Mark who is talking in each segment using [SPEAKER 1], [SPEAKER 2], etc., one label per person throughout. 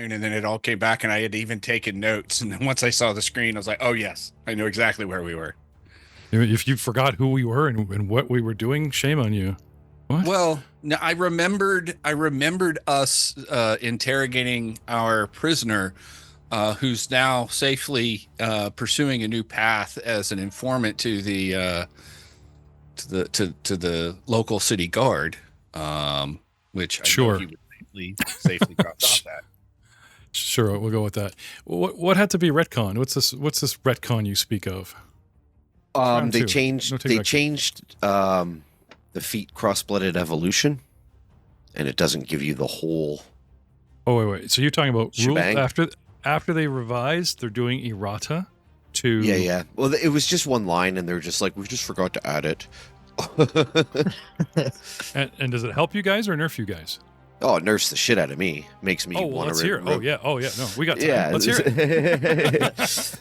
[SPEAKER 1] afternoon, and then it all came back, and I had even taken notes. And then once I saw the screen, I was like, "Oh yes, I know exactly where we were."
[SPEAKER 2] If you forgot who we were and what we were doing, shame on you. What?
[SPEAKER 1] Well, no, I remembered. I remembered us interrogating our prisoner, who's now safely pursuing a new path as an informant to the local city guard, which I know he would safely cross off that.
[SPEAKER 2] Sure, we'll go with that. What had to be retcon? What's this retcon you speak of?
[SPEAKER 3] They changed the feat cross-blooded evolution, and it doesn't give you the whole.
[SPEAKER 2] Oh wait. So you're talking about
[SPEAKER 3] shebang.
[SPEAKER 2] Rules after they revised, they're doing errata to.
[SPEAKER 3] Yeah. Well, it was just one line, and they're just like, we just forgot to add it.
[SPEAKER 2] and does it help you guys or nerf you guys?
[SPEAKER 3] Oh, it nerfs the shit out of me. Makes me want to.
[SPEAKER 2] Let's hear it. Oh yeah. No, we got time. Yeah, let's hear it.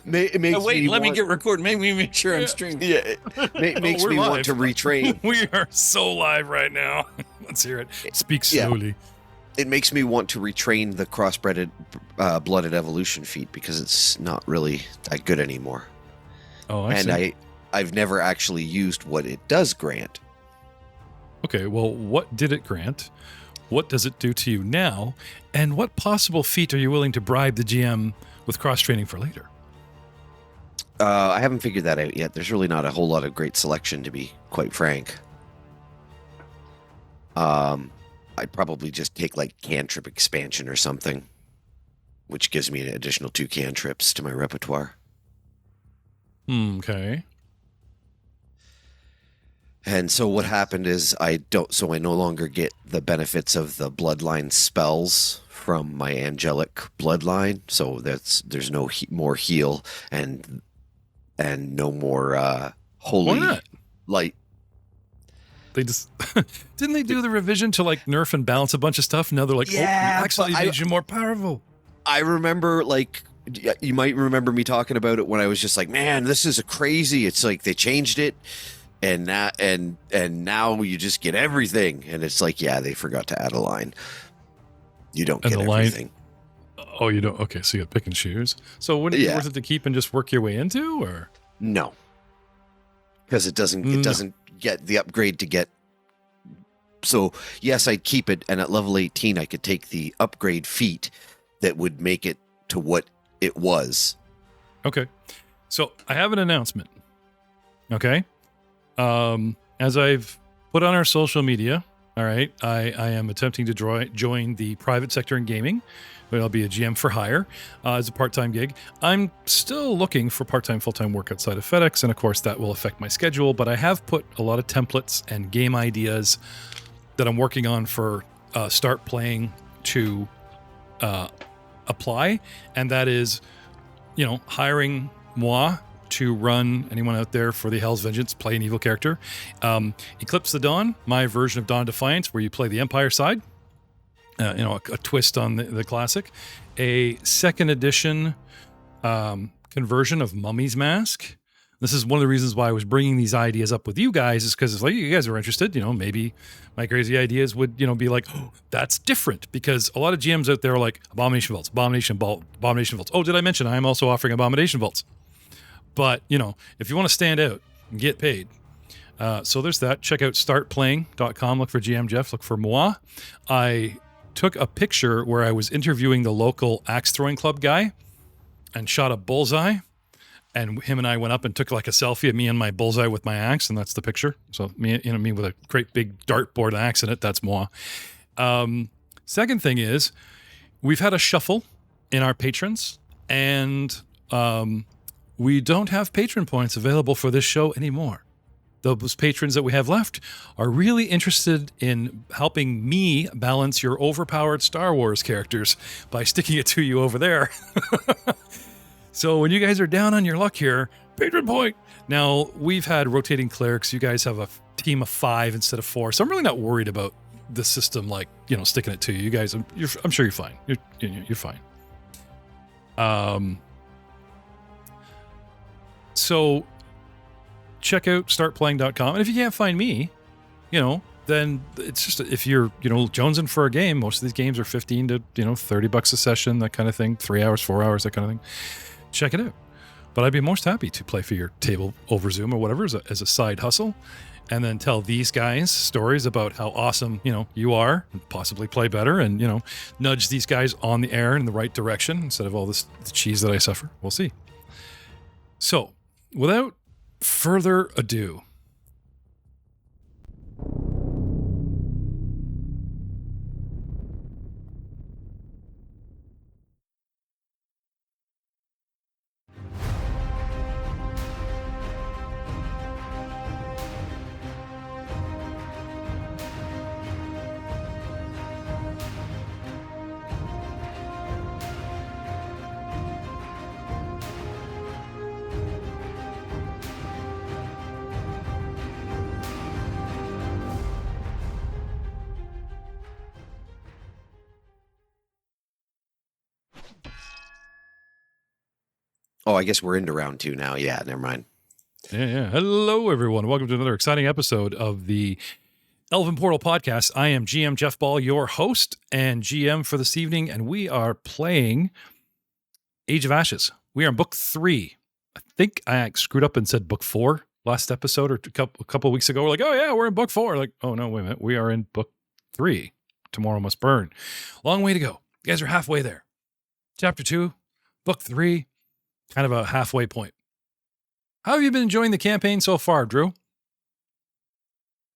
[SPEAKER 3] It makes
[SPEAKER 1] let me get recorded. Make me make sure I'm streaming.
[SPEAKER 3] Yeah, makes me want to retrain.
[SPEAKER 2] We are so live right now. Let's hear it. Speak slowly.
[SPEAKER 3] It makes me want to retrain the crossbred blooded evolution feat because it's not really that good anymore.
[SPEAKER 2] Oh, I see.
[SPEAKER 3] I've never actually used what it does grant.
[SPEAKER 2] Okay, well, what did it grant? What does it do to you now? And what possible feat are you willing to bribe the GM with cross-training for later?
[SPEAKER 3] I haven't figured that out yet. There's really not a whole lot of great selection, to be quite frank. I'd probably just take like cantrip expansion or something, which gives me an additional 2 cantrips to my repertoire.
[SPEAKER 2] Okay.
[SPEAKER 3] And so what happened is I no longer get the benefits of the bloodline spells from my angelic bloodline. So there's no more heal and no more holy light.
[SPEAKER 2] They just didn't they do the revision to like nerf and balance a bunch of stuff? Now they're like, we actually made you more powerful.
[SPEAKER 3] I remember, like, you might remember me talking about it when I was just like, man, this is crazy. It's like they changed it. And now you just get everything, and it's like, they forgot to add a line. You don't get everything.
[SPEAKER 2] Oh, you don't. Okay, so you got pick and choose. So wouldn't it be worth it to keep and just work your way into, or
[SPEAKER 3] no? Because it doesn't get the upgrade to get. So yes, I'd keep it, and at level 18, I could take the upgrade feat that would make it to what it was.
[SPEAKER 2] Okay, so I have an announcement. Okay. As I've put on our social media, all right, I am attempting to join the private sector in gaming, but I'll be a GM for hire as a part-time gig. I'm still looking for part-time, full-time work outside of FedEx, and of course that will affect my schedule, but I have put a lot of templates and game ideas that I'm working on for Start Playing to apply, and that is, hiring moi to run anyone out there for the Hell's Vengeance, play an evil character. Eclipse the Dawn, my version of Dawn of Defiance, where you play the Empire side. A twist on the classic. A second edition conversion of Mummy's Mask. This is one of the reasons why I was bringing these ideas up with you guys, is because like you guys are interested. Maybe my crazy ideas would be like, oh, that's different, because a lot of GMs out there are like Abomination Vaults, Abomination Vaults. Oh, did I mention I am also offering Abomination Vaults? But, if you want to stand out and get paid. So there's that. Check out startplaying.com. Look for GM Jeff. Look for moi. I took a picture where I was interviewing the local axe throwing club guy and shot a bullseye. And him and I went up and took like a selfie of me and my bullseye with my axe. And that's the picture. So me with a great big dartboard axe in it. That's moi. Second thing is we've had a shuffle in our patrons, and we don't have patron points available for this show anymore. Those patrons that we have left are really interested in helping me balance your overpowered Star Wars characters by sticking it to you over there. So when you guys are down on your luck here, patron point. Now, we've had rotating clerics. You guys have a team of 5 instead of 4. So I'm really not worried about the system, like, sticking it to you. You guys, I'm sure you're fine. You're fine. So check out startplaying.com. And if you can't find me, then it's just, if you're, jonesing for a game, most of these games are 15 to, $30 a session, that kind of thing, 3 hours, 4 hours, that kind of thing. Check it out. But I'd be most happy to play for your table over Zoom or whatever as a side hustle, and then tell these guys stories about how awesome, you are, and possibly play better, and, nudge these guys on the air in the right direction instead of all the cheese that I suffer. We'll see. So, without further ado,
[SPEAKER 3] Oh, I guess we're into round 2 now. Yeah, never mind.
[SPEAKER 2] Yeah. Hello, everyone. Welcome to another exciting episode of the Elven Portal Podcast. I am GM Jeff Ball, your host and GM for this evening, and we are playing Age of Ashes. We are in Book 3. I think I screwed up and said Book 4 last episode or a couple of weeks ago. We're like, oh, yeah, we're in Book 4. Like, oh, no, wait a minute. We are in Book 3. Tomorrow Must Burn. Long way to go. You guys are halfway there. Chapter 2, Book 3. Kind of a halfway point. How have you been enjoying the campaign so far, Drew?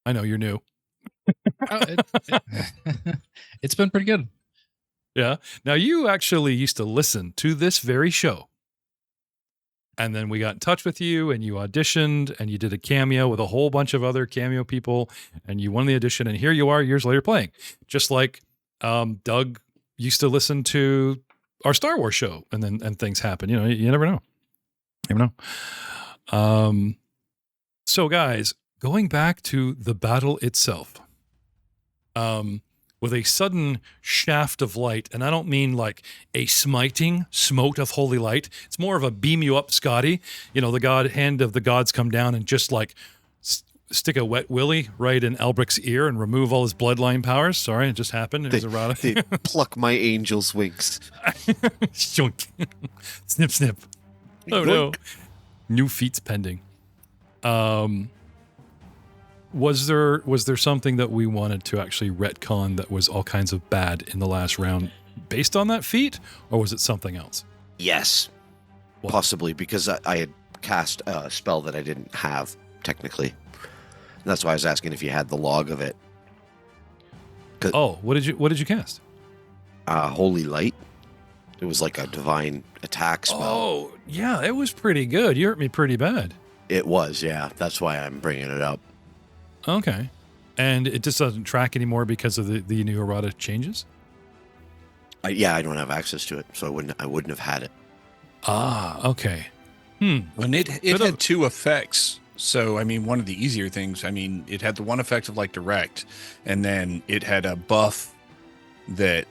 [SPEAKER 2] I know you're new.
[SPEAKER 4] It's been pretty good.
[SPEAKER 2] Yeah. Now, you actually used to listen to this very show. And then we got in touch with you and you auditioned and you did a cameo with a whole bunch of other cameo people and you won the audition. And here you are years later playing. Just like Doug used to listen to our Star Wars show, and things happen. You never know. You never know. So, guys, going back to the battle itself, with a sudden shaft of light, and I don't mean like a smiting smote of holy light. It's more of a beam you up, Scotty. The hand of the gods come down and just like stick a wet willy right in Albric's ear and remove all his bloodline powers. Sorry, it just happened. It was errata.
[SPEAKER 3] They pluck my angel's wings.
[SPEAKER 2] Shunk. Snip, snip. Oh, no. New feats pending. Was there something that we wanted to actually retcon that was all kinds of bad in the last round based on that feat, or was it something else?
[SPEAKER 3] Yes. What? Possibly, because I had cast a spell that I didn't have, technically. And that's why I was asking if you had the log of it.
[SPEAKER 2] Oh, what did you cast?
[SPEAKER 3] Holy Light. It was like a divine attack spell.
[SPEAKER 2] Oh, yeah, it was pretty good. You hurt me pretty bad.
[SPEAKER 3] It was, yeah. That's why I'm bringing it up.
[SPEAKER 2] Okay. And it just doesn't track anymore because of the new errata changes?
[SPEAKER 3] I don't have access to it, so I wouldn't have had it.
[SPEAKER 2] Ah, okay.
[SPEAKER 1] When it had 2 effects. So, one of the easier things, it had the one effect of like direct, and then it had a buff to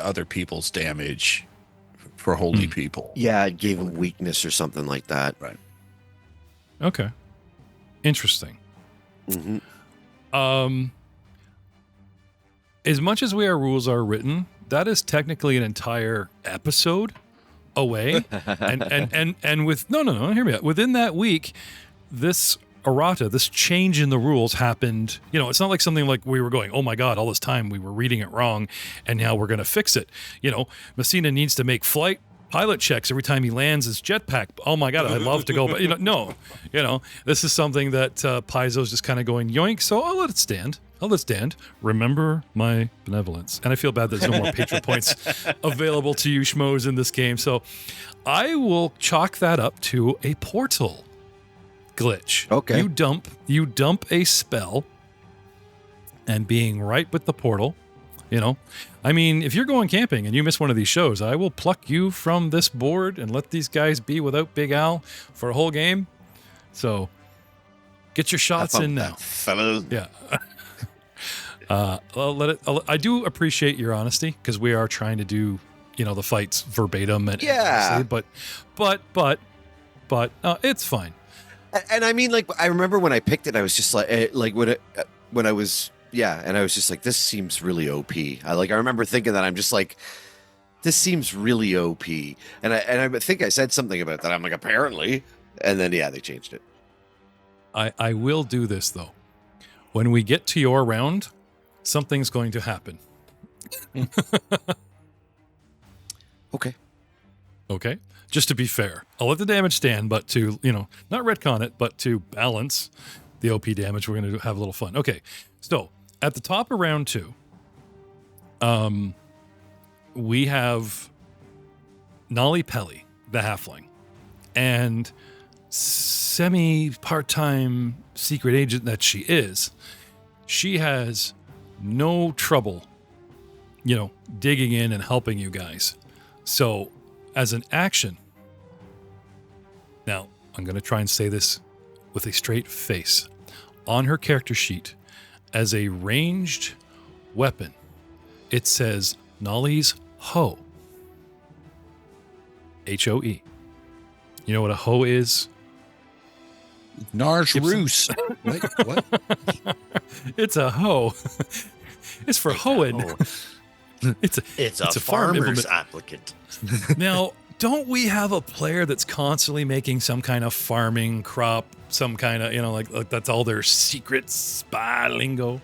[SPEAKER 1] other people's damage for holy people.
[SPEAKER 3] Yeah, it gave him weakness or something like that.
[SPEAKER 1] Right.
[SPEAKER 2] Okay. Interesting.
[SPEAKER 3] Mm-hmm.
[SPEAKER 2] As much as our rules are written, that is technically an entire episode away. and with no, hear me out. Within that week, this errata, this change in the rules happened. It's not like something like we were going, oh my God, all this time we were reading it wrong and now we're going to fix it. Messina needs to make pilot checks every time he lands his jetpack. Oh my God, I'd love to go, but no, this is something that Paizo's just kind of going yoink. So I'll let it stand. Remember my benevolence. And I feel bad there's no more patron points available to you schmoes in this game. So I will chalk that up to a portal glitch.
[SPEAKER 3] Okay.
[SPEAKER 2] You dump a spell and being right with the portal, if you're going camping and you miss one of these shows, I will pluck you from this board and let these guys be without Big Al for a whole game. So get your shots in now.
[SPEAKER 3] Fellas.
[SPEAKER 2] Yeah. I do appreciate your honesty because we are trying to do, the fights verbatim and
[SPEAKER 3] yeah,
[SPEAKER 2] but it's fine.
[SPEAKER 3] And I remember when I picked it, I was just like when when I was and I was just like, this seems really OP. I remember thinking that. I'm just like, this seems really OP, and I think I said something about that. I'm like, apparently, and then they changed it.
[SPEAKER 2] I will do this though. When we get to your round, something's going to happen.
[SPEAKER 3] Okay.
[SPEAKER 2] Okay. Just to be fair, I'll let the damage stand, but to, not retcon it, but to balance the OP damage, we're going to have a little fun. Okay. So at the top of round 2, we have Nolly Pelly, the halfling, and semi-part-time secret agent that she is. She has no trouble, digging in and helping you guys. So as an action, now I'm going to try and say this with a straight face. On her character sheet, as a ranged weapon, it says Nolly's hoe. H-O-E. You know what a hoe is?
[SPEAKER 1] Nars
[SPEAKER 2] Gibson?
[SPEAKER 1] Roos. Wait, what?
[SPEAKER 2] It's a hoe. It's for hoeing. It's a farm
[SPEAKER 5] farmer's
[SPEAKER 2] implement.
[SPEAKER 5] applicant.
[SPEAKER 2] Now, don't we have a player that's constantly making some kind of farming crop, some kind of, like that's all their secret spy lingo?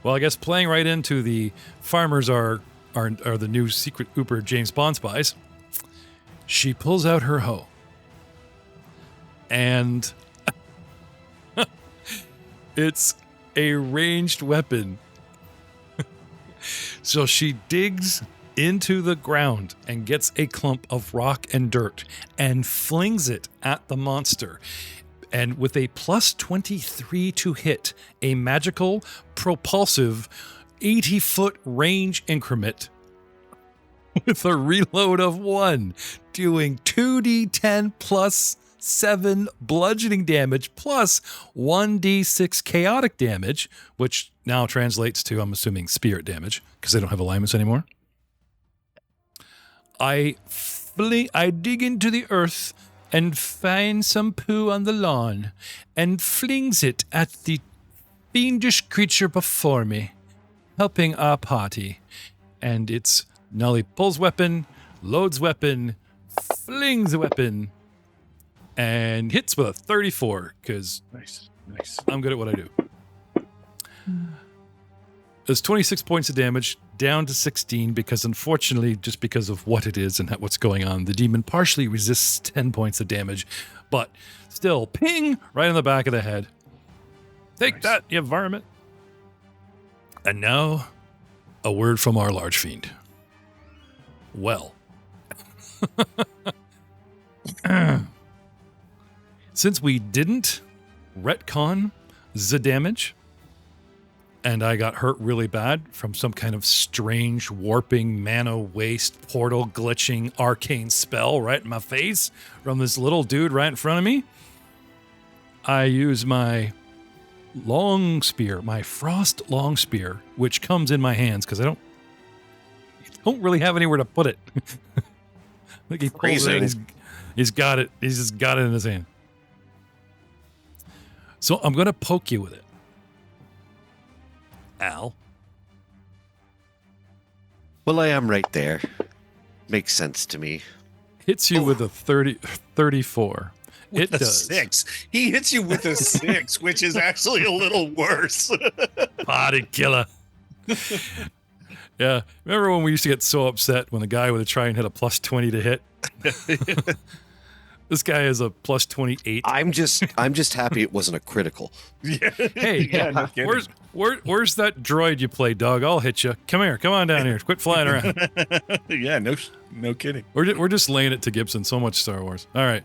[SPEAKER 2] Well, I guess playing right into the farmers are the new secret Uber James Bond spies. She pulls out her hoe. And it's a ranged weapon. So she digs into the ground and gets a clump of rock and dirt and flings it at the monster. And with a plus 23 to hit, a magical, propulsive, 80-foot range increment with a reload of 1, doing 2d10 plus 7 bludgeoning damage plus 1d6 chaotic damage, which now translates to, I'm assuming, spirit damage, because they don't have alignments anymore. I dig into the earth and find some poo on the lawn and flings it at the fiendish creature before me, helping our party. And it's Nolly pulls weapon, loads weapon, flings a weapon, and hits with a 34, because
[SPEAKER 1] Nice.
[SPEAKER 2] I'm good at what I do. There's 26 points of damage, down to 16, because unfortunately, just because of what it is and what's going on, the demon partially resists 10 points of damage, but still, ping, right on the back of the head. Take that, you varmint. And now, a word from our large fiend. Well. Since we didn't retcon the damage, and I got hurt really bad from some kind of strange warping, mana waste, portal glitching, arcane spell right in my face from this little dude right in front of me, I use my long spear, my frost long spear, which comes in my hands because I don't really have anywhere to put it. I think he pulls it and he's got it. He's just got it in his hand. So I'm going to poke you with it. Alll.
[SPEAKER 3] Well, I am right there. Makes sense to me.
[SPEAKER 2] Hits you with a 34.
[SPEAKER 5] With
[SPEAKER 2] It
[SPEAKER 5] a
[SPEAKER 2] does.
[SPEAKER 5] 6. He hits you with a 6, which is actually a little worse.
[SPEAKER 2] Body killer. Yeah. Remember when we used to get so upset when the guy would try and hit a plus 20 to hit? This guy is a plus 28.
[SPEAKER 3] I'm just happy it wasn't a critical.
[SPEAKER 5] Yeah.
[SPEAKER 2] Hey,
[SPEAKER 5] Yeah, no kidding.
[SPEAKER 2] where's that droid you play, dog? I'll hit you. Come here. Come on down here. Quit flying around.
[SPEAKER 5] Yeah, no kidding.
[SPEAKER 2] We're just laying it to Gibson. So much Star Wars. All right.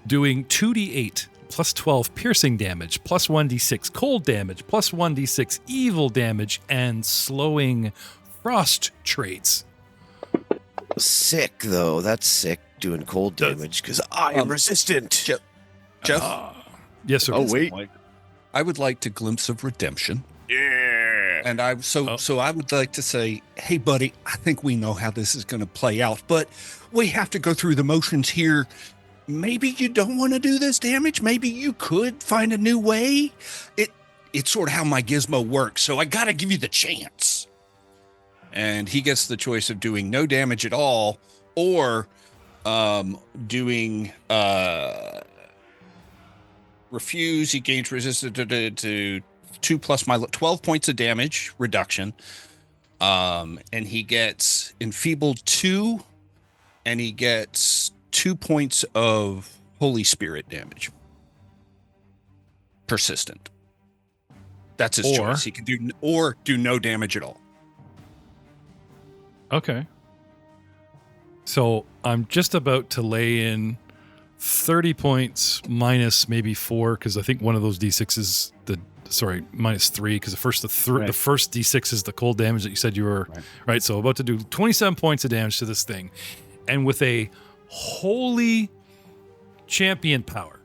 [SPEAKER 2] Doing 2d8 plus 12 piercing damage, plus 1d6 cold damage, plus 1d6 evil damage, and slowing frost traits.
[SPEAKER 3] Sick, though. That's sick doing cold damage because I am resistant.
[SPEAKER 1] Jeff,
[SPEAKER 2] Yes, sir.
[SPEAKER 3] Oh, wait.
[SPEAKER 1] I would like to glimpse of redemption.
[SPEAKER 5] Yeah.
[SPEAKER 1] And I would like to say, hey, buddy, I think we know how this is going to play out, but we have to go through the motions here. maybe you don't want to do this damage. Maybe you could find a new way. It's sort of how my gizmo works. So I got to give you the chance. And he gets the choice of doing no damage at all or doing refuse. He gains resistance to 2 plus my 12 points of damage reduction. And he gets enfeebled 2, and he gets 2 points of Holy Spirit damage. Persistent. That's his choice. He can do no damage at all.
[SPEAKER 2] Okay. So I'm just about to lay in 30 points minus maybe 4, because I think one of those D6 is minus 3, because the first D6 is the cold damage that you said you were right. So about to do 27 points of damage to this thing, and with a holy champion power,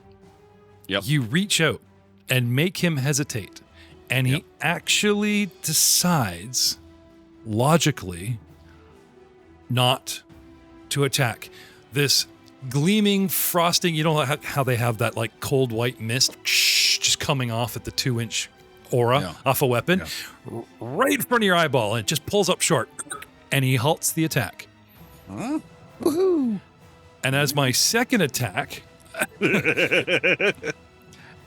[SPEAKER 2] you reach out and make him hesitate, and he actually decides logically not to attack. This gleaming frosting, you know how they have that like cold white mist just coming off at the 2-inch aura off a weapon, right in front of your eyeball, and it just pulls up short, and he halts the attack.
[SPEAKER 3] Woohoo!
[SPEAKER 2] And as my second attack,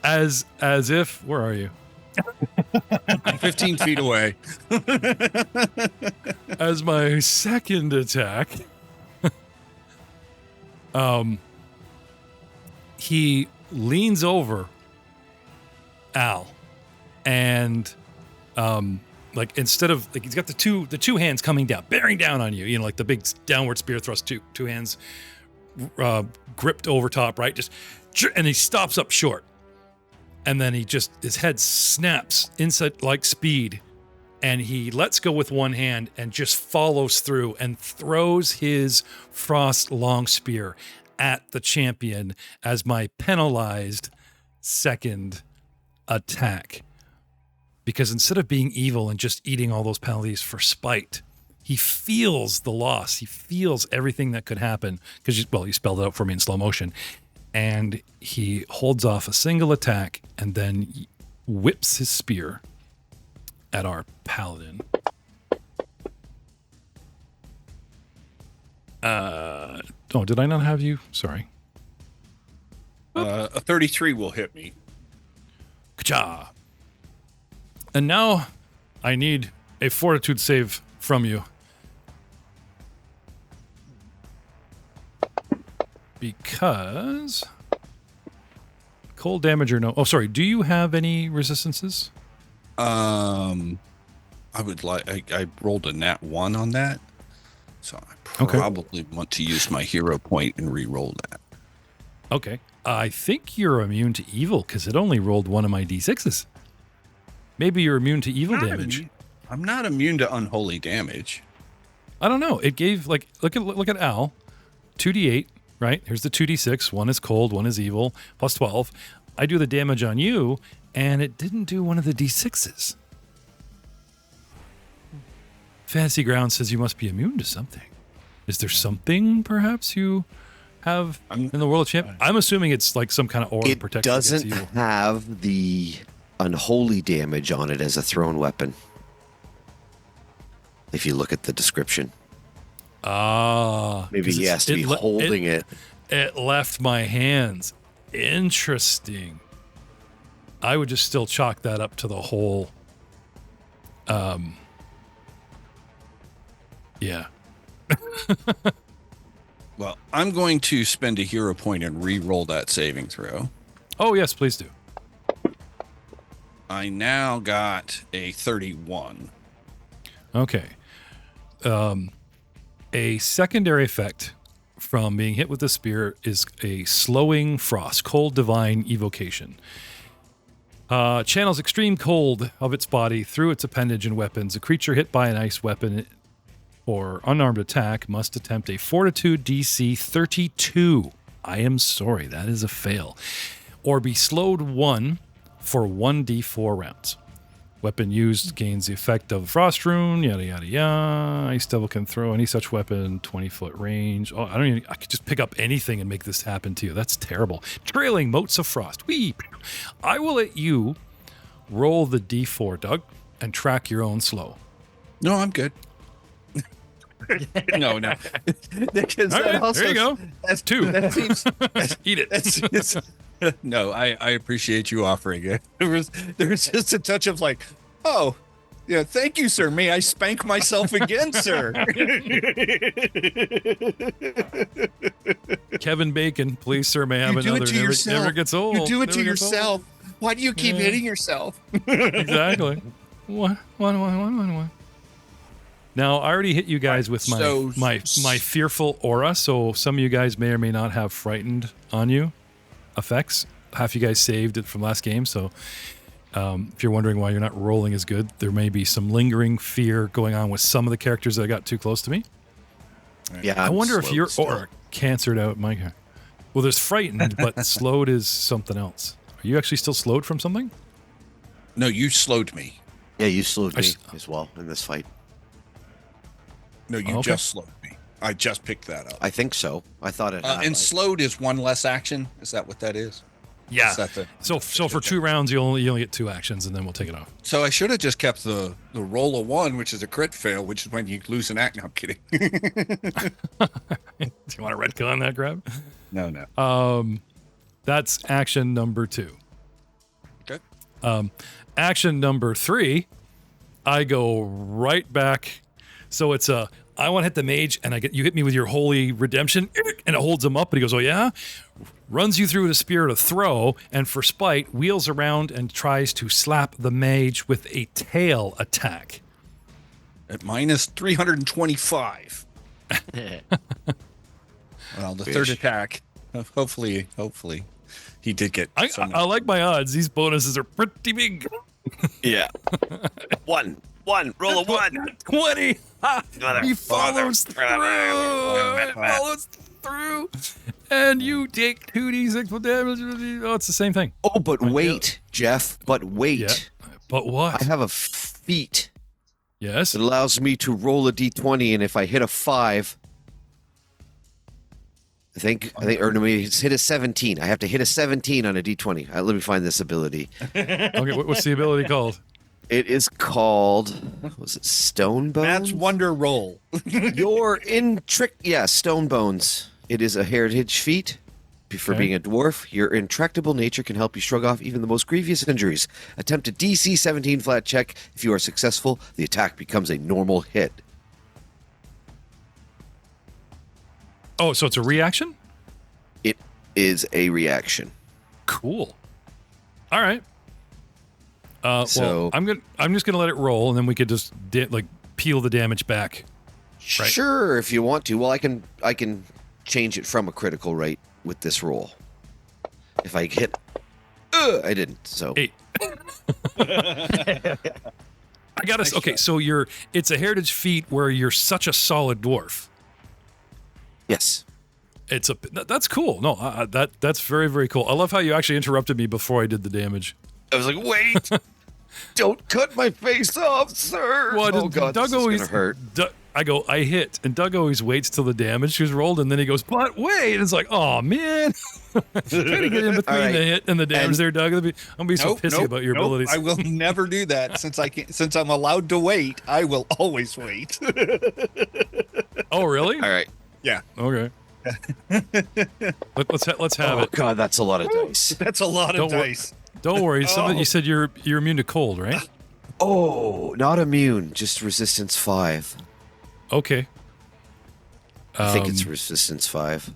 [SPEAKER 2] as if, where are you?
[SPEAKER 1] I'm 15 feet away.
[SPEAKER 2] As my second attack, he leans over Alll, and like instead of like he's got the two hands coming down, bearing down on you, you know, like the big downward spear thrust, two hands gripped over top, right? And he stops up short. And then his head snaps inside like speed, and he lets go with one hand and just follows through and throws his frost long spear at the champion as my penalized second attack. Because instead of being evil and just eating all those penalties for spite, he feels the loss. He feels everything that could happen because, you spelled it out for me in slow motion. And he holds off a single attack and then whips his spear at our paladin. Did I not have you? Sorry.
[SPEAKER 1] A 33 will hit me.
[SPEAKER 2] Ka-cha. And now I need a fortitude save from you. Because cold damage or no? Oh, sorry. Do you have any resistances?
[SPEAKER 1] I would like. I rolled a nat 1 on that, so I probably want to use my hero point and re-roll that.
[SPEAKER 2] Okay. I think you're immune to evil because it only rolled one of my d6s. Maybe you're immune to evil damage.
[SPEAKER 1] I'm not immune to unholy damage.
[SPEAKER 2] I don't know. It gave look at Alll, 2d8. Right? Here's the 2d6. One is cold, one is evil, plus 12. I do the damage on you, and it didn't do one of the d6s. Fantasy Ground says you must be immune to something. Is there something, perhaps, you have in the World of Champ? I'm assuming it's like some kind of aura protection against evil.
[SPEAKER 3] It doesn't have the unholy damage on it as a thrown weapon. If you look at the description.
[SPEAKER 2] Maybe
[SPEAKER 3] he has to be holding it.
[SPEAKER 2] It left my hands. Interesting. I would just still chalk that up to the whole. Yeah.
[SPEAKER 1] Well, I'm going to spend a hero point and re-roll that saving throw.
[SPEAKER 2] Oh, yes, please do.
[SPEAKER 1] I now got a 31.
[SPEAKER 2] Okay. A secondary effect from being hit with the spear is a slowing frost, cold divine evocation. Channels extreme cold of its body through its appendage and weapons. A creature hit by an ice weapon or unarmed attack must attempt a fortitude DC 32. I am sorry, that is a fail. Or be slowed 1 for 1d4 rounds. Weapon used gains the effect of Frost Rune, yada, yada, yada. Ice Devil can throw any such weapon 20-foot range. Oh, I could just pick up anything and make this happen to you. That's terrible. Trailing Motes of Frost. Whee! I will let you roll the D4, Doug, and track your own slow.
[SPEAKER 1] No, I'm good. no. Because
[SPEAKER 2] All right, there you go.
[SPEAKER 1] That's
[SPEAKER 2] 2.
[SPEAKER 1] That seems.
[SPEAKER 2] Eat it.
[SPEAKER 1] No, I appreciate you offering it. There was just a touch of like, oh, yeah, thank you, sir. May I spank myself again, sir?
[SPEAKER 2] Kevin Bacon, please, sir, may I have
[SPEAKER 1] You do
[SPEAKER 2] another.
[SPEAKER 1] it to yourself.
[SPEAKER 2] Never gets old.
[SPEAKER 1] You do it to
[SPEAKER 2] Never gets old.
[SPEAKER 1] yourself. Why do you keep
[SPEAKER 2] Yeah.
[SPEAKER 1] hitting yourself?
[SPEAKER 2] Exactly. One. Now, I already hit you guys with my fearful aura, so some of you guys may or may not have frightened on you effects. Half you guys saved it from last game, so if you're wondering why you're not rolling as good, there may be some lingering fear going on with some of the characters that got too close to me.
[SPEAKER 3] Yeah,
[SPEAKER 2] I wonder if
[SPEAKER 3] slowed
[SPEAKER 2] your
[SPEAKER 3] still.
[SPEAKER 2] aura canceled out my guy. Well, there's frightened, but slowed is something else. Are you actually still slowed from something?
[SPEAKER 1] No, you slowed me.
[SPEAKER 3] Yeah, you slowed
[SPEAKER 2] I
[SPEAKER 3] me
[SPEAKER 2] s-
[SPEAKER 3] as well in this fight.
[SPEAKER 1] No, you
[SPEAKER 2] Okay.
[SPEAKER 1] just slowed me. I just picked that up.
[SPEAKER 3] I think so. I thought it had.
[SPEAKER 1] And slowed is one less action. Is that what that is?
[SPEAKER 2] Yeah.
[SPEAKER 1] Is that the-
[SPEAKER 2] So for 2 rounds, you only get 2 actions, and then we'll take it off.
[SPEAKER 1] So I should have just kept the roll of 1, which is a crit fail, which is when you lose an act. No, I'm kidding.
[SPEAKER 2] Do you want to retcon that, Grab?
[SPEAKER 1] No.
[SPEAKER 2] That's action number 2.
[SPEAKER 1] Okay.
[SPEAKER 2] Action number 3, I go right back. So it's I want to hit the mage, and you hit me with your holy redemption, and it holds him up, and he goes, oh yeah? Runs you through with a spirit of throw, and for spite, wheels around and tries to slap the mage with a tail attack.
[SPEAKER 1] At minus 325. Well, the third attack. Hopefully, he did get.
[SPEAKER 2] I like my odds. These bonuses are pretty big.
[SPEAKER 3] Yeah. one. Roll a 1.
[SPEAKER 2] 20. Ha! He follows through. It follows through. And you take 2d6 for damage. Oh, it's the same thing.
[SPEAKER 3] Oh, but wait, Jeff. But wait.
[SPEAKER 2] Yeah. But what?
[SPEAKER 3] I have a feat
[SPEAKER 2] Yes.
[SPEAKER 3] that allows me to roll a d20, and if I hit a 5, or no, it's hit a 17. I have to hit a 17 on a d20. Let me find this ability.
[SPEAKER 2] Okay, what's the ability called?
[SPEAKER 3] It is called, was it Stone Bones?
[SPEAKER 5] That's Wonder Roll.
[SPEAKER 3] You're in trick. Yeah, Stone Bones. It is a heritage feat. For
[SPEAKER 2] Okay.
[SPEAKER 3] being a dwarf, your intractable nature can help you shrug off even the most grievous injuries. Attempt a DC 17 flat check. If you are successful, the attack becomes a normal hit.
[SPEAKER 2] Oh, so it's a reaction?
[SPEAKER 3] It is a reaction.
[SPEAKER 2] Cool. All right.
[SPEAKER 3] So-
[SPEAKER 2] well, I'm just gonna let it roll, and then we could just peel the damage back. Right.
[SPEAKER 3] Sure, if you want to. Well, I can change it from a critical rate with this roll. If I hit, I didn't. So
[SPEAKER 2] 8. I gotta. Okay, so it's a heritage feat where you're such a solid dwarf.
[SPEAKER 3] yes.
[SPEAKER 2] That's cool. No, that's very, very cool. I love how you actually interrupted me before I did the damage.
[SPEAKER 3] I was like, wait, don't cut my face off, sir.
[SPEAKER 2] Well,
[SPEAKER 3] oh God,
[SPEAKER 2] Doug
[SPEAKER 3] this is
[SPEAKER 2] always
[SPEAKER 3] gonna hurt.
[SPEAKER 2] I hit, and Doug always waits till the damage is rolled, and then he goes, "But wait!" And it's like, "Oh man, trying to get in between
[SPEAKER 3] All right.
[SPEAKER 2] the hit and the damage
[SPEAKER 3] And-
[SPEAKER 2] there, Doug. I'm gonna be so pissy about your abilities."
[SPEAKER 5] I will never do that since I'm allowed to wait. I will always wait.
[SPEAKER 2] Oh, really?
[SPEAKER 3] All right.
[SPEAKER 5] Yeah,
[SPEAKER 2] Okay. Let's have
[SPEAKER 3] Oh
[SPEAKER 2] it.
[SPEAKER 3] God, that's a lot of dice.
[SPEAKER 5] that's a lot of
[SPEAKER 2] Don't wor-
[SPEAKER 5] dice.
[SPEAKER 2] Don't worry.
[SPEAKER 5] Oh.
[SPEAKER 2] You said you're immune to cold, right?
[SPEAKER 3] Oh, not immune, just resistance 5.
[SPEAKER 2] Okay.
[SPEAKER 3] I think it's resistance 5.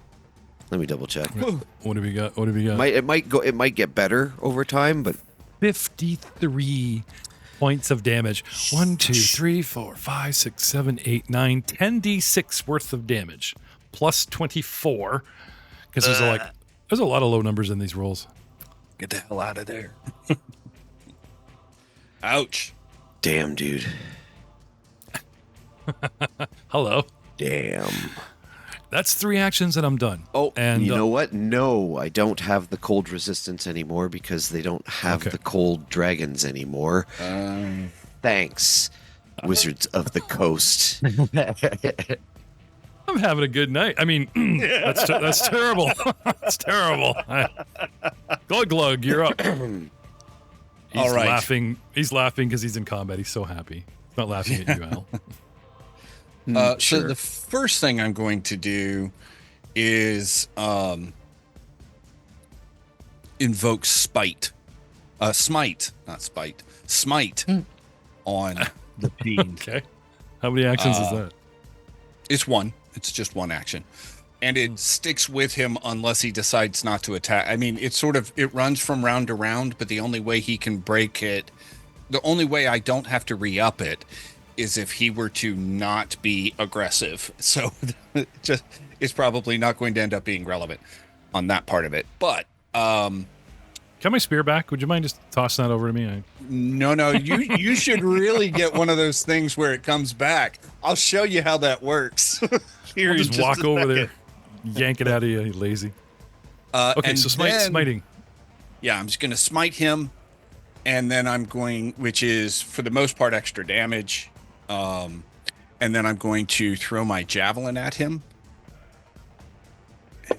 [SPEAKER 3] Let me double check.
[SPEAKER 2] What have we got? What have we got?
[SPEAKER 3] It might get better over time, but
[SPEAKER 2] 53 points of damage. 1, 2, 3, 4, 5, 6, 7, 8, 9, 10d6 worth of damage. Plus 24. Because there's a lot of low numbers in these rolls.
[SPEAKER 1] Get the hell out of there. Ouch.
[SPEAKER 3] damn, dude.
[SPEAKER 2] Hello.
[SPEAKER 3] Damn.
[SPEAKER 2] That's 3 actions and I'm done.
[SPEAKER 3] Oh,
[SPEAKER 2] and
[SPEAKER 3] you know what? No, I don't have the cold resistance anymore because they don't have the cold dragons anymore. Thanks, Wizards of the Coast.
[SPEAKER 2] I'm having a good night. I mean, that's terrible. That's terrible. Glug Glug, you're up. He's
[SPEAKER 1] All right.
[SPEAKER 2] laughing. He's laughing because he's in combat. He's so happy. He's not laughing at you, Al.
[SPEAKER 1] So the first thing I'm going to do is invoke Smite, not Spite, Smite on the fiend.
[SPEAKER 2] Okay. How many actions is that?
[SPEAKER 1] It's one. It's just one action. And it sticks with him unless he decides not to attack. I mean, it runs from round to round, but the only way he can break it, the only way I don't have to re-up it is if he were to not be aggressive. So it's probably not going to end up being relevant on that part of it. But
[SPEAKER 2] Got my spear back? Would you mind just tossing that over to me?
[SPEAKER 1] no, you should really get one of those things where it comes back. I'll show you how that works. Here,
[SPEAKER 2] I'll
[SPEAKER 1] in
[SPEAKER 2] just
[SPEAKER 1] a
[SPEAKER 2] walk over
[SPEAKER 1] second.
[SPEAKER 2] there, yank it out of you, you lazy. Okay,
[SPEAKER 1] and
[SPEAKER 2] so
[SPEAKER 1] then-
[SPEAKER 2] smiting.
[SPEAKER 1] Yeah, I'm just going to smite him, and then I'm going, which is for the most part extra damage. And then I'm going to throw my javelin at him.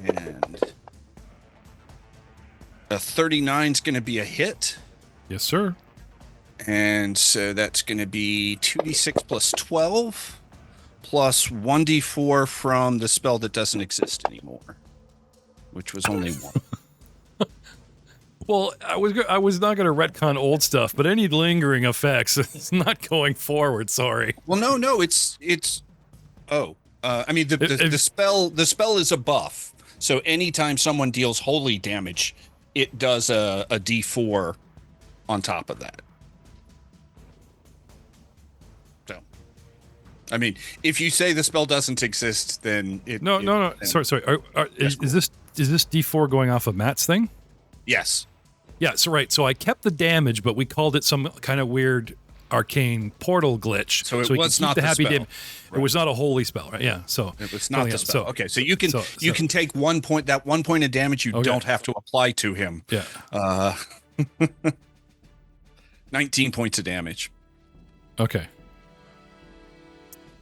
[SPEAKER 1] And a 39 is going to be a hit.
[SPEAKER 2] Yes, sir.
[SPEAKER 1] And so that's going to be 2d6 plus 12 plus 1d4 from the spell that doesn't exist anymore, which was only one.
[SPEAKER 2] Well, I was not going to retcon old stuff, but any lingering effects is not going forward. Sorry.
[SPEAKER 1] Well, no, it's. I mean, the spell is a buff. So anytime someone deals holy damage, it does a D4 on top of that. So, I mean, if you say the spell doesn't exist, then
[SPEAKER 2] No.
[SPEAKER 1] then-
[SPEAKER 2] Sorry. Is this D4 going off of Matt's thing?
[SPEAKER 1] Yes.
[SPEAKER 2] Yeah, so right. So I kept the damage, but we called it some kind of weird arcane portal glitch.
[SPEAKER 1] So it
[SPEAKER 2] we
[SPEAKER 1] was
[SPEAKER 2] could keep
[SPEAKER 1] not the spell.
[SPEAKER 2] It was not a holy spell, right? Yeah. So
[SPEAKER 1] It was not the spell.
[SPEAKER 2] So,
[SPEAKER 1] Okay, so you can take 1 point. That 1 point of damage you don't have to apply to him.
[SPEAKER 2] Yeah.
[SPEAKER 1] 19 points of damage.
[SPEAKER 2] Okay.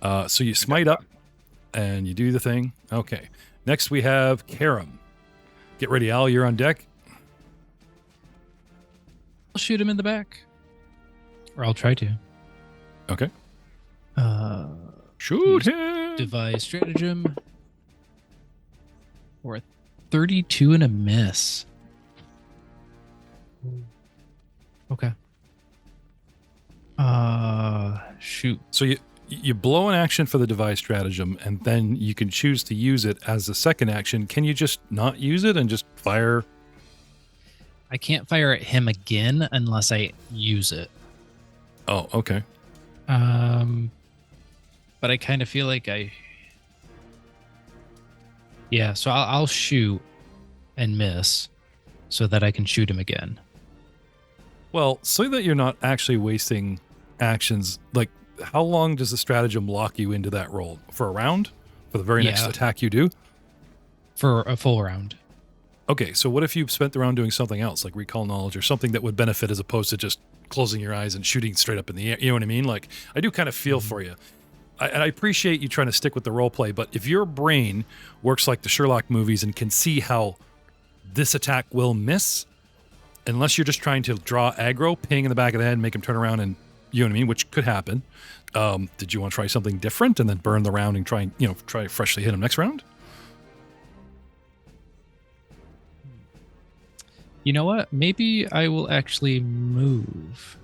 [SPEAKER 2] So you smite up, and you do the thing. Okay. Next we have Karam. Get ready, Al. You're on deck.
[SPEAKER 4] I'll shoot him in the back. Or I'll try to.
[SPEAKER 2] Okay.
[SPEAKER 4] Shoot
[SPEAKER 2] him.
[SPEAKER 4] Devise stratagem. Or a 32 and a miss. Okay. Shoot.
[SPEAKER 2] So you blow an action for the device stratagem, and then you can choose to use it as a second action. Can you just not use it and just fire?
[SPEAKER 4] I can't fire at him again unless I use it.
[SPEAKER 2] Oh, okay.
[SPEAKER 4] But I kind of feel like Yeah, so I'll shoot and miss so that I can shoot him again.
[SPEAKER 2] Well, so that you're not actually wasting actions, like how long does the stratagem lock you into that roll? For a round? For the very next attack you do?
[SPEAKER 4] For a full round.
[SPEAKER 2] Okay, so what if you spent the round doing something else, like recall knowledge or something that would benefit as opposed to just closing your eyes and shooting straight up in the air? You know what I mean? Like, I do kind of feel for you. And I appreciate you trying to stick with the role play, but if your brain works like the Sherlock movies and can see how this attack will miss, unless you're just trying to draw aggro, ping in the back of the head and make him turn around and, you know what I mean, which could happen. Did you want to try something different and then burn the round and try freshly hit him next round?
[SPEAKER 4] You know what? Maybe I will actually move.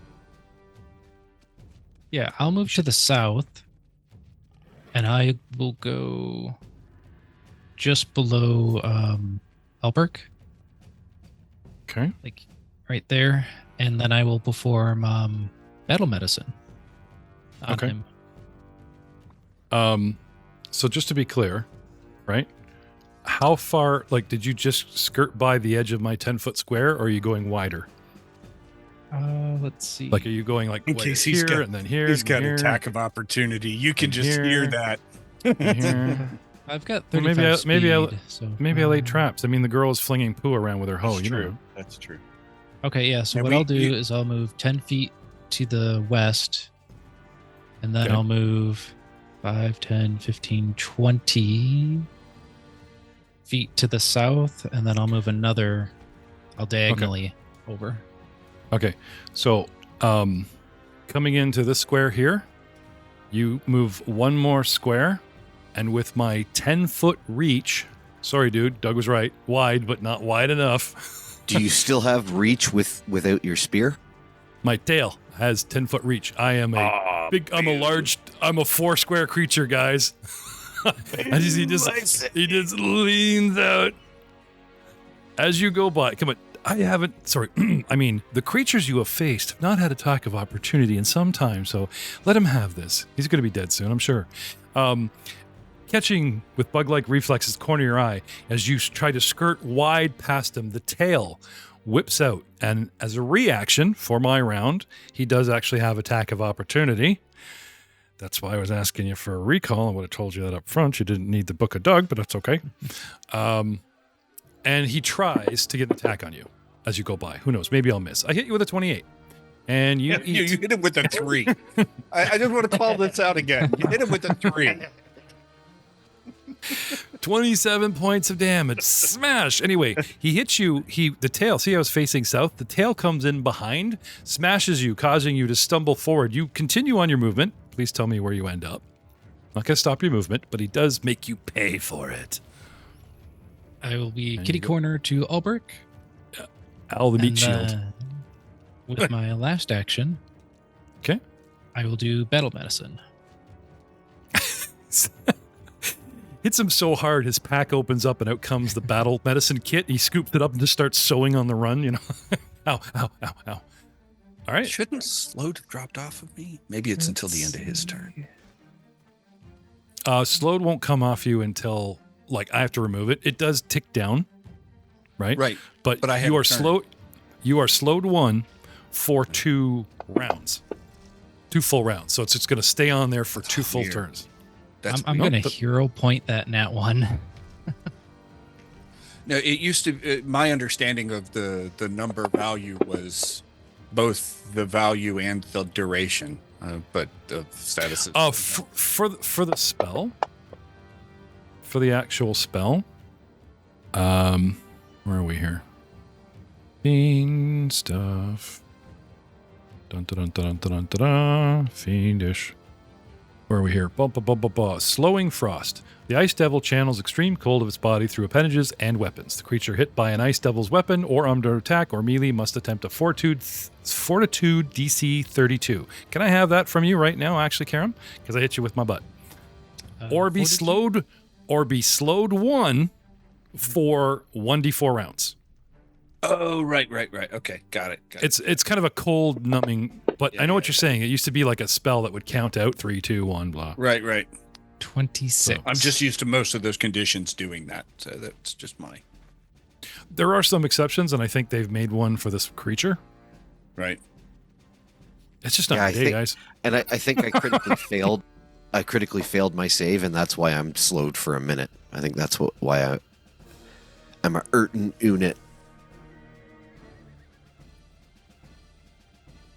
[SPEAKER 4] Yeah, I'll move to the south. And I will go just below MalBurg.
[SPEAKER 2] Okay.
[SPEAKER 4] Like right there. And then I will perform battle medicine on him.
[SPEAKER 2] So just to be clear, right? How far, like, did you just skirt by the edge of my 10-foot square, or are you going wider?
[SPEAKER 4] Let's see.
[SPEAKER 2] Like, are you going like
[SPEAKER 5] In
[SPEAKER 2] wider
[SPEAKER 5] case he's
[SPEAKER 2] here
[SPEAKER 5] got-
[SPEAKER 2] and then here?
[SPEAKER 5] He's
[SPEAKER 2] and
[SPEAKER 5] got
[SPEAKER 2] here,
[SPEAKER 5] attack of opportunity. You can
[SPEAKER 2] and
[SPEAKER 5] just
[SPEAKER 2] here.
[SPEAKER 5] hear that.
[SPEAKER 2] and here?
[SPEAKER 4] I've got
[SPEAKER 2] Well,
[SPEAKER 4] 35
[SPEAKER 2] maybe I
[SPEAKER 4] speed, so
[SPEAKER 2] maybe I laid traps. I mean, the girl is flinging poo around with her hoe.
[SPEAKER 5] That's
[SPEAKER 2] You
[SPEAKER 5] true.
[SPEAKER 2] know.
[SPEAKER 5] That's true.
[SPEAKER 4] Okay, yeah. So
[SPEAKER 5] And
[SPEAKER 4] what I'll do is I'll move 10 feet to the west, and then
[SPEAKER 2] Okay.
[SPEAKER 4] I'll move 5, 10, 15, 20 feet to the south, and then I'll move another. I'll diagonally over.
[SPEAKER 2] Okay, so coming into this square here, you move one more square, and with my 10-foot reach, sorry, dude, Doug was right, wide but not wide enough.
[SPEAKER 3] Do you still have reach without your spear?
[SPEAKER 2] My tail has 10-foot reach. I am a I'm a 4-square creature, guys. He just leans out as you go by. Come on. I mean, the creatures you have faced have not had attack of opportunity in some time, so let him have this. He's going to be dead soon, I'm sure. Catching with bug-like reflexes corner of your eye, as you try to skirt wide past him, the tail whips out, and as a reaction for my round, he does actually have attack of opportunity. That's why I was asking you for a recall. I would have told you that up front. You didn't need the Book of Doug, but that's okay. And he tries to get an attack on you as you go by. Who knows? Maybe I'll miss. I hit you with a 28. And you
[SPEAKER 5] You hit him with a 3. I just want to call this out again. You hit him with a 3.
[SPEAKER 2] 27 points of damage. Smash. Anyway, he hits you. The tail, see how I was facing south? The tail comes in behind, smashes you, causing you to stumble forward. You continue on your movement. Please tell me where you end up. Not going to stop your movement, but he does make you pay for it.
[SPEAKER 4] I will be
[SPEAKER 2] There
[SPEAKER 4] kitty
[SPEAKER 2] you go.
[SPEAKER 4] corner to Alberg.
[SPEAKER 2] Alll the meat
[SPEAKER 4] and,
[SPEAKER 2] shield.
[SPEAKER 4] With my last action,
[SPEAKER 2] Okay.
[SPEAKER 4] I will do battle medicine.
[SPEAKER 2] Hits him so hard, his pack opens up and out comes the battle medicine kit. He scoops it up and just starts sewing on the run, you know. Ow, ow, ow, ow. All right.
[SPEAKER 1] Shouldn't Slowed have dropped off of me? Maybe it's until the end of his turn.
[SPEAKER 2] Slowed won't come off you until, like, I have to remove it. It does tick down, right?
[SPEAKER 1] Right.
[SPEAKER 2] But
[SPEAKER 1] I have
[SPEAKER 2] you
[SPEAKER 1] a
[SPEAKER 2] are
[SPEAKER 1] turn.
[SPEAKER 2] slow. You are slowed 1 for 2 rounds. 2 full rounds. So it's going to stay on there for 2 full
[SPEAKER 1] weird.
[SPEAKER 2] turns.
[SPEAKER 1] That's
[SPEAKER 4] I'm
[SPEAKER 2] weird.
[SPEAKER 4] going to hero point that nat 1.
[SPEAKER 1] No, it used to. My understanding of the number value was both the value and the duration, but the status.
[SPEAKER 2] For the spell, for the actual spell, where are we here? Fiend stuff. Dun dun dun dun dun dun dun. Fiendish. Where are we here? Slowing frost. The ice devil channels extreme cold of its body through appendages and weapons. The creature hit by an ice devil's weapon or under attack or melee must attempt a fortitude DC 32. Can I have that from you right now, actually, Karam? Because I hit you with my butt. Or be
[SPEAKER 4] Fortitude?
[SPEAKER 2] slowed 1 for 1d4 rounds.
[SPEAKER 1] Oh, right. Okay, got it.
[SPEAKER 2] It's kind of a cold numbing, but I know what you're saying. It used to be like a spell that would count out 3, 2, 1, blah.
[SPEAKER 1] Right.
[SPEAKER 4] 26.
[SPEAKER 1] I'm just used to most of those conditions doing that, so that's just my
[SPEAKER 2] There are some exceptions, and I think they've made one for this creature.
[SPEAKER 1] right.
[SPEAKER 2] It's just not
[SPEAKER 3] Yeah, I
[SPEAKER 2] my day,
[SPEAKER 3] think-
[SPEAKER 2] guys.
[SPEAKER 3] And I think I critically failed. I critically failed my save, and that's why I'm slowed for a minute. I think that's why I'm a Urton unit.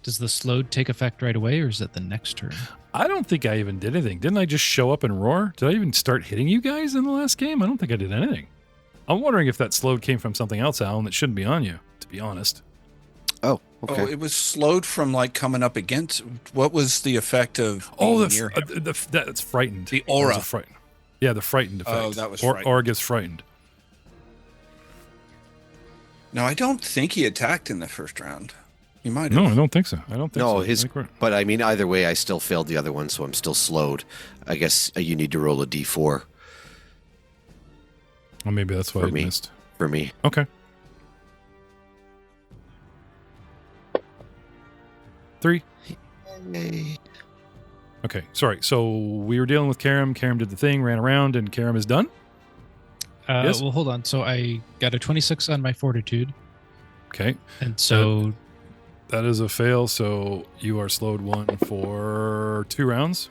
[SPEAKER 4] Does the slowed take effect right away, or is it the next turn?
[SPEAKER 2] I don't think I even did anything. Didn't I just show up and roar? Did I even start hitting you guys in the last game? I don't think I did anything. I'm wondering if that slowed came from something else, Alan, that shouldn't be on you, to be honest.
[SPEAKER 3] Oh, okay.
[SPEAKER 1] Oh, it was slowed from like coming up against. What was the effect of?
[SPEAKER 2] Oh,
[SPEAKER 1] being near him?
[SPEAKER 2] that's frightened.
[SPEAKER 1] The
[SPEAKER 2] That was
[SPEAKER 1] aura.
[SPEAKER 2] a frightened. Yeah, the frightened effect.
[SPEAKER 1] Oh, that was
[SPEAKER 2] or
[SPEAKER 1] frightened.
[SPEAKER 2] Aura gets frightened.
[SPEAKER 1] No, I don't think he attacked in the first round. He might have.
[SPEAKER 2] No, I don't think so. I don't think
[SPEAKER 3] No,
[SPEAKER 2] so. I think we're-
[SPEAKER 3] but I mean, either way, I still failed the other one, so I'm still slowed. I guess you need to roll a d4
[SPEAKER 2] well, maybe that's why
[SPEAKER 3] For
[SPEAKER 2] I
[SPEAKER 3] me.
[SPEAKER 2] missed.
[SPEAKER 3] for me.
[SPEAKER 2] Okay. 3. Okay, sorry. So we were dealing with Karam. Karam did the thing, ran around, and Karam is done. Yes?
[SPEAKER 4] Well, hold on. So I got a 26 on my fortitude,
[SPEAKER 2] Okay.
[SPEAKER 4] and so
[SPEAKER 2] That is a fail, so you are slowed 1 for 2 rounds.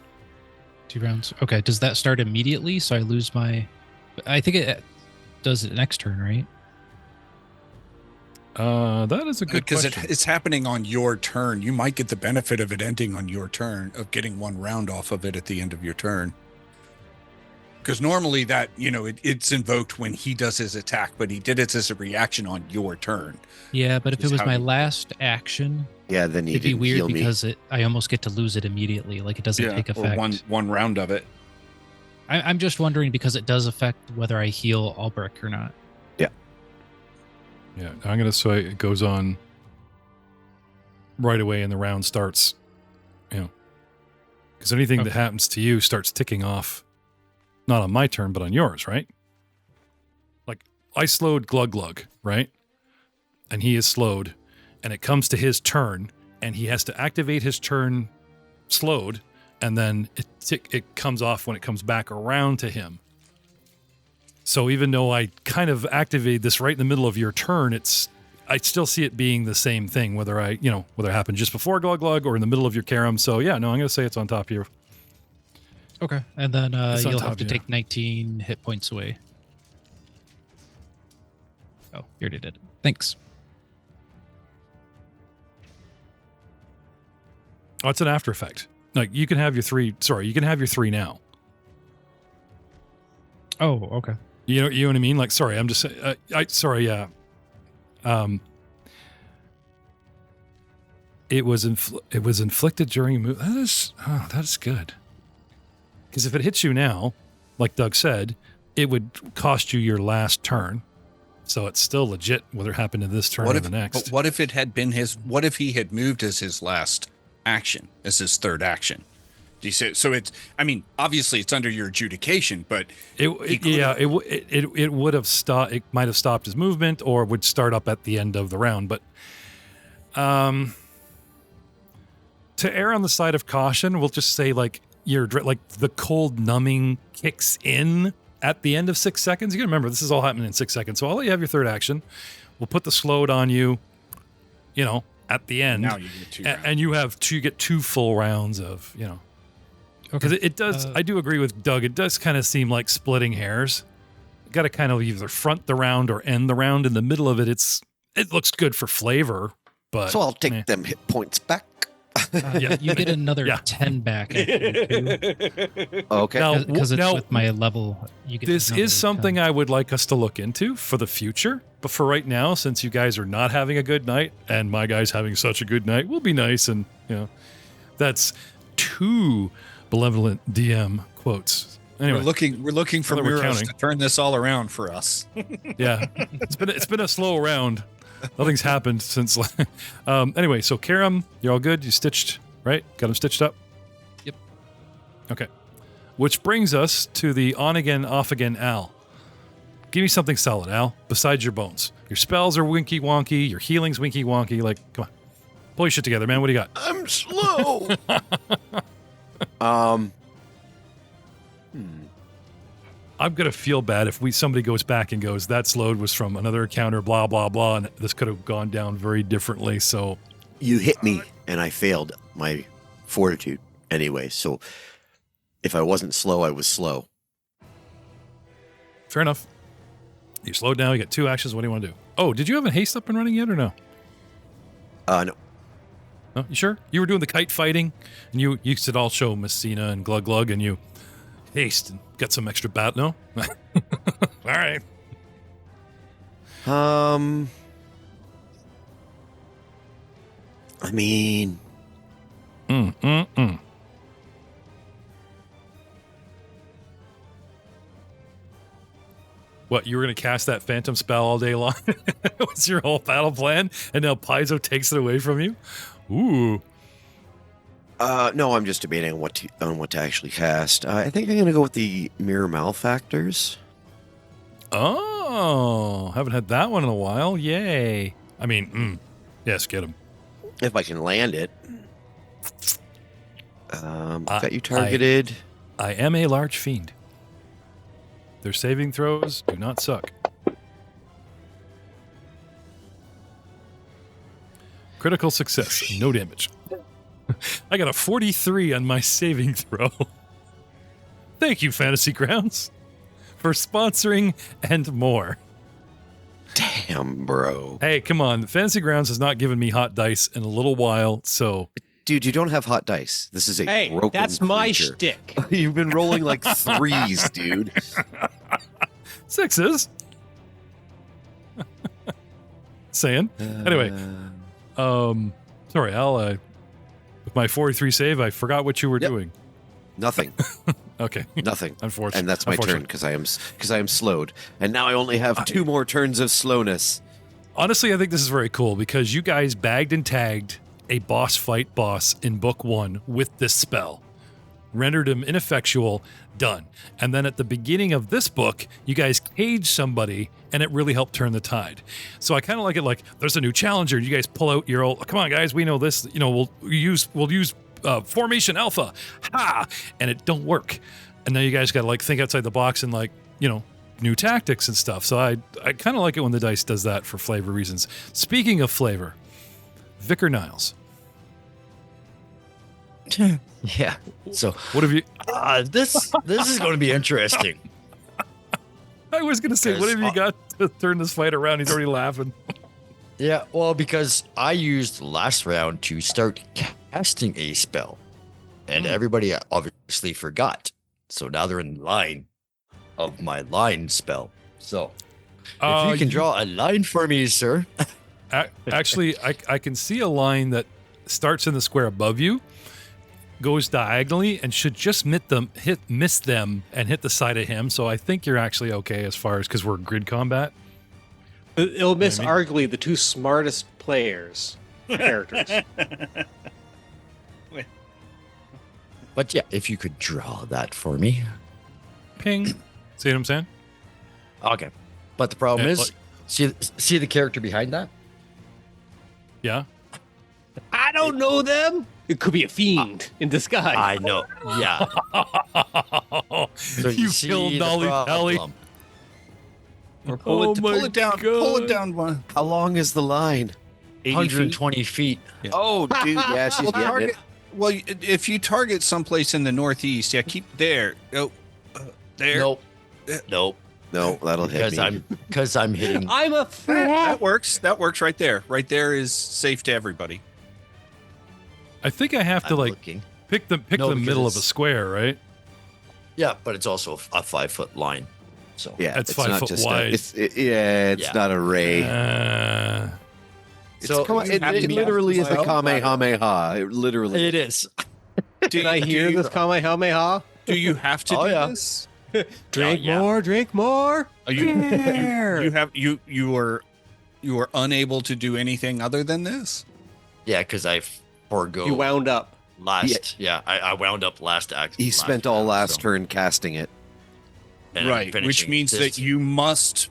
[SPEAKER 4] 2 rounds. Okay. Does that start immediately? So I lose my. I think it does it next turn, right?
[SPEAKER 2] That is a good
[SPEAKER 1] Because
[SPEAKER 2] question.
[SPEAKER 1] it's happening on your turn. You might get the benefit of it ending on your turn, of getting 1 round off of it at the end of your turn. Because normally that, it's invoked when he does his attack, but he did it as a reaction on your turn.
[SPEAKER 4] Yeah, but if it
[SPEAKER 1] Is
[SPEAKER 4] was
[SPEAKER 1] how
[SPEAKER 4] my
[SPEAKER 1] you-
[SPEAKER 4] last action,
[SPEAKER 3] Yeah, then you
[SPEAKER 4] it'd be
[SPEAKER 3] didn't
[SPEAKER 4] weird
[SPEAKER 3] heal me.
[SPEAKER 4] because I almost get to lose it immediately. Like it doesn't take
[SPEAKER 1] or
[SPEAKER 4] effect.
[SPEAKER 1] one round of it.
[SPEAKER 4] I'm just wondering because it does affect whether I heal Albrecht or not.
[SPEAKER 2] Yeah, I'm going to say it goes on right away and the round starts, because anything that happens to you starts ticking off, not on my turn, but on yours, right? Like, I slowed Glug Glug, right? And he is slowed, and it comes to his turn, and he has to activate his turn slowed, and then it comes off when it comes back around to him. So even though I kind of activated this right in the middle of your turn, I still see it being the same thing, whether it happened just before Glug Glug or in the middle of your Karam. So yeah, no, I'm going to say it's on top of you.
[SPEAKER 4] Okay. And then
[SPEAKER 2] It's on
[SPEAKER 4] you'll
[SPEAKER 2] top,
[SPEAKER 4] have to
[SPEAKER 2] yeah.
[SPEAKER 4] take 19 hit points away. Oh, you already did it. Thanks.
[SPEAKER 2] Oh, it's an after effect. Like you can have your 3. Sorry, you can have your 3 now.
[SPEAKER 4] Oh, okay.
[SPEAKER 2] You know what I mean? Like, sorry, I'm just saying. Yeah. It was inflicted during move. That is good. Because if it hits you now, like Doug said, it would cost you your last turn. So it's still legit whether it happened in this turn or the next.
[SPEAKER 1] But what if it had been what if he had moved as his last action, as his third action? Do you see? So obviously it's under your adjudication, but
[SPEAKER 2] it would have stopped. It might have stopped his movement, or would start up at the end of the round. But, to err on the side of caution, we'll just say like the cold numbing kicks in at the end of 6 seconds. You got to remember this is all happening in 6 seconds. So I'll let you have your third action. We'll put the slowed on you. At the end.
[SPEAKER 1] now you get 2 rounds.
[SPEAKER 2] And you get 2 full rounds of. Because it does, I do agree with Doug, it does kind of seem like splitting hairs. You got to kind of either front the round or end the round. In the middle of it, it looks good for flavor, but...
[SPEAKER 3] So I'll take them hit points back.
[SPEAKER 2] Yeah.
[SPEAKER 4] You get another 10 back.
[SPEAKER 3] Okay.
[SPEAKER 2] Now,
[SPEAKER 4] Because it's
[SPEAKER 2] now,
[SPEAKER 4] with my level. You get
[SPEAKER 2] this
[SPEAKER 4] another
[SPEAKER 2] is something
[SPEAKER 4] 10.
[SPEAKER 2] I would like us to look into for the future. But for right now, since you guys are not having a good night, and my guy's having such a good night, we'll be nice. And, that's 2 benevolent DM quotes. Anyway,
[SPEAKER 1] we're looking for
[SPEAKER 2] Although we're
[SPEAKER 1] mirrors
[SPEAKER 2] counting.
[SPEAKER 1] to turn this all around for us.
[SPEAKER 2] yeah, it's been a slow round. Nothing's happened since. Anyway, so Karam, you're all good. You stitched, right? Got him stitched up.
[SPEAKER 4] Yep.
[SPEAKER 2] Okay. Which brings us to the on again, off again, Alll. Give me something solid, Alll. Besides your bones, your spells are winky wonky. Your healing's winky wonky. Like, come on, pull your shit together, man. What do you got?
[SPEAKER 3] I'm slow.
[SPEAKER 2] I'm gonna feel bad if somebody goes back and goes, that slowed was from another encounter, blah blah blah, and this could have gone down very differently. So
[SPEAKER 3] You hit me, and I failed my fortitude anyway. So if I wasn't slow, I was slow.
[SPEAKER 2] fair enough. You slowed down. You got 2 actions. What do you want to do? Oh, did you have a haste up and running yet or no?
[SPEAKER 3] No.
[SPEAKER 2] No, you sure? You were doing the kite fighting, and you said I'll show Messina and Glug Glug, and you haste and got some extra bat. No, all right.
[SPEAKER 3] I mean,
[SPEAKER 2] What, you were going to cast that phantom spell all day long? What's your whole battle plan? And now Paizo takes it away from you? Ooh.
[SPEAKER 3] no, I'm just debating on what to actually cast. I think I'm gonna go with the mirror malefactors.
[SPEAKER 2] Oh, haven't had that one in a while. Yay. I mean, yes, get him.
[SPEAKER 3] If I can land it. Got you targeted.
[SPEAKER 2] I am a large fiend. Their saving throws do not suck. Critical success, no damage. I got a 43 on my saving throw. Thank you, Fantasy Grounds, for sponsoring and more.
[SPEAKER 3] Damn, bro.
[SPEAKER 2] Hey, come on. Fantasy Grounds has not given me hot dice in a little while, so
[SPEAKER 3] Dude, you don't have hot dice. This is a
[SPEAKER 6] Hey,
[SPEAKER 3] broken
[SPEAKER 6] that's my
[SPEAKER 3] creature.
[SPEAKER 6] shtick.
[SPEAKER 3] You've been rolling like threes, dude.
[SPEAKER 2] 6s. Saying. Anyway, sorry, Al. With my 43 save, I forgot what you were doing.
[SPEAKER 3] Nothing.
[SPEAKER 2] Okay.
[SPEAKER 3] Nothing.
[SPEAKER 2] Unfortunately.
[SPEAKER 3] And that's my turn because I am slowed. And now I only have 2 more turns of slowness.
[SPEAKER 2] Honestly, I think this is very cool because you guys bagged and tagged a boss fight boss in book 1 with this spell. Rendered him ineffectual, done. And then at the beginning of this book, you guys caged somebody and it really helped turn the tide. So I kind of like it like there's a new challenger. You guys pull out your old, come on guys, we know this, we'll use formation alpha. Ha! And it don't work. And now you guys got to like think outside the box and like, new tactics and stuff. So I kind of like it when the dice does that for flavor reasons. Speaking of flavor, Vicar Niles.
[SPEAKER 7] Yeah. So
[SPEAKER 2] What have you?
[SPEAKER 7] this is going to be interesting.
[SPEAKER 2] I was going to say, what have you got to turn this fight around? He's already laughing.
[SPEAKER 7] Yeah, well, because I used last round to start casting a spell, and everybody obviously forgot. So now they're in line of my line spell. So if you can draw a line for me, sir.
[SPEAKER 2] Actually, I can see a line that starts in the square above you, goes diagonally, and should just miss them and hit the side of him. So I think you're actually okay as far as because we're grid combat.
[SPEAKER 6] It'll miss arguably the 2 smartest characters.
[SPEAKER 7] But yeah, if you could draw that for me.
[SPEAKER 2] Ping. See what I'm saying?
[SPEAKER 7] Okay. But the problem
[SPEAKER 2] Yeah,
[SPEAKER 7] is, see the character behind that?
[SPEAKER 2] Yeah.
[SPEAKER 6] I don't know them. It could be a fiend in disguise.
[SPEAKER 7] I know. Yeah. So
[SPEAKER 2] You
[SPEAKER 7] see
[SPEAKER 2] killed
[SPEAKER 7] the
[SPEAKER 2] Dolly Pally.
[SPEAKER 7] problem.
[SPEAKER 5] Or pull it down. Pull it down one.
[SPEAKER 3] How long is the line?
[SPEAKER 7] 120 feet.
[SPEAKER 3] Oh, dude. Yeah, she's
[SPEAKER 5] Well,
[SPEAKER 3] getting it.
[SPEAKER 5] Well, if you target someplace in the northeast, keep there. Oh, there.
[SPEAKER 7] Nope. Nope.
[SPEAKER 3] No, that'll hit me.
[SPEAKER 7] Because I'm hitting.
[SPEAKER 6] I'm a threat.
[SPEAKER 5] That works. That works right there. Right there is safe to everybody.
[SPEAKER 2] I think I have to
[SPEAKER 7] I'm
[SPEAKER 2] like
[SPEAKER 7] looking.
[SPEAKER 2] pick the
[SPEAKER 7] No,
[SPEAKER 2] middle of a
[SPEAKER 7] because-
[SPEAKER 2] square, right?
[SPEAKER 7] Yeah, but it's also a 5-foot line. So
[SPEAKER 3] Yeah,
[SPEAKER 2] That's
[SPEAKER 3] it's
[SPEAKER 2] 5
[SPEAKER 3] not
[SPEAKER 2] foot
[SPEAKER 3] just
[SPEAKER 2] wide.
[SPEAKER 3] it's
[SPEAKER 7] Yeah.
[SPEAKER 3] not a ray.
[SPEAKER 7] So
[SPEAKER 3] it
[SPEAKER 5] have to be
[SPEAKER 3] literally is a
[SPEAKER 5] outside.
[SPEAKER 3] kamehameha. It literally.
[SPEAKER 7] it is.
[SPEAKER 6] Did I hear this Kamehameha?
[SPEAKER 5] Do you have to
[SPEAKER 7] Oh,
[SPEAKER 5] do
[SPEAKER 7] yeah.
[SPEAKER 5] this?
[SPEAKER 6] Drink
[SPEAKER 7] yeah.
[SPEAKER 6] more, drink more.
[SPEAKER 5] Are you are unable to do anything other than this?
[SPEAKER 7] Yeah, because I forego
[SPEAKER 6] You wound up.
[SPEAKER 7] last. Yeah, I wound up last act.
[SPEAKER 3] He spent all
[SPEAKER 7] round,
[SPEAKER 3] last
[SPEAKER 7] so-
[SPEAKER 3] turn casting it.
[SPEAKER 7] and I'm
[SPEAKER 5] Right, which
[SPEAKER 7] finishing
[SPEAKER 5] means
[SPEAKER 7] this.
[SPEAKER 5] that you must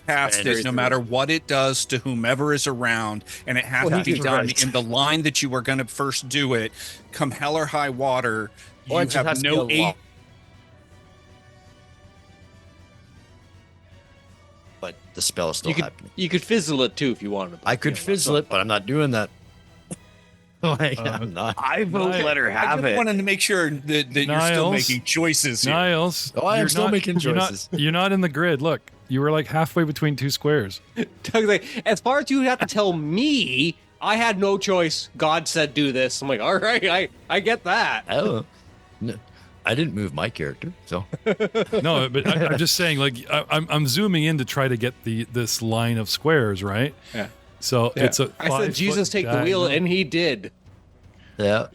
[SPEAKER 5] cast
[SPEAKER 7] And
[SPEAKER 5] it
[SPEAKER 7] it's-
[SPEAKER 5] no matter what it does to whomever is around, and it has
[SPEAKER 7] Well,
[SPEAKER 5] to be
[SPEAKER 7] he's
[SPEAKER 5] done
[SPEAKER 7] right.
[SPEAKER 5] in the line that you were going to first do it. Come hell or high water, you
[SPEAKER 7] Well, it just
[SPEAKER 5] have
[SPEAKER 7] has to
[SPEAKER 5] no
[SPEAKER 7] be a
[SPEAKER 5] aid.
[SPEAKER 7] lot. But the spell is still
[SPEAKER 6] You could
[SPEAKER 7] happening.
[SPEAKER 6] you could fizzle it too if you wanted.
[SPEAKER 7] I could fizzle it, but I'm not doing that. Like, I'm not.
[SPEAKER 3] I vote let her
[SPEAKER 5] I just wanted to make sure that you're still
[SPEAKER 2] Niles.
[SPEAKER 5] making choices here.
[SPEAKER 2] Niles,
[SPEAKER 7] Oh, I am
[SPEAKER 2] you're
[SPEAKER 7] still making choices.
[SPEAKER 2] You're not in the grid. Look, you were like halfway between 2 squares.
[SPEAKER 6] Doug's like, as far as you have to tell me, I had no choice. God said do this. I'm like, all right, I get that.
[SPEAKER 7] Oh, no, I didn't move my character, so
[SPEAKER 2] No, but I'm just saying, like, I'm zooming in to try to get this line of squares, right?
[SPEAKER 6] Yeah.
[SPEAKER 2] So it's a.
[SPEAKER 6] I said, Jesus, take the wheel, and he did.
[SPEAKER 7] yeah.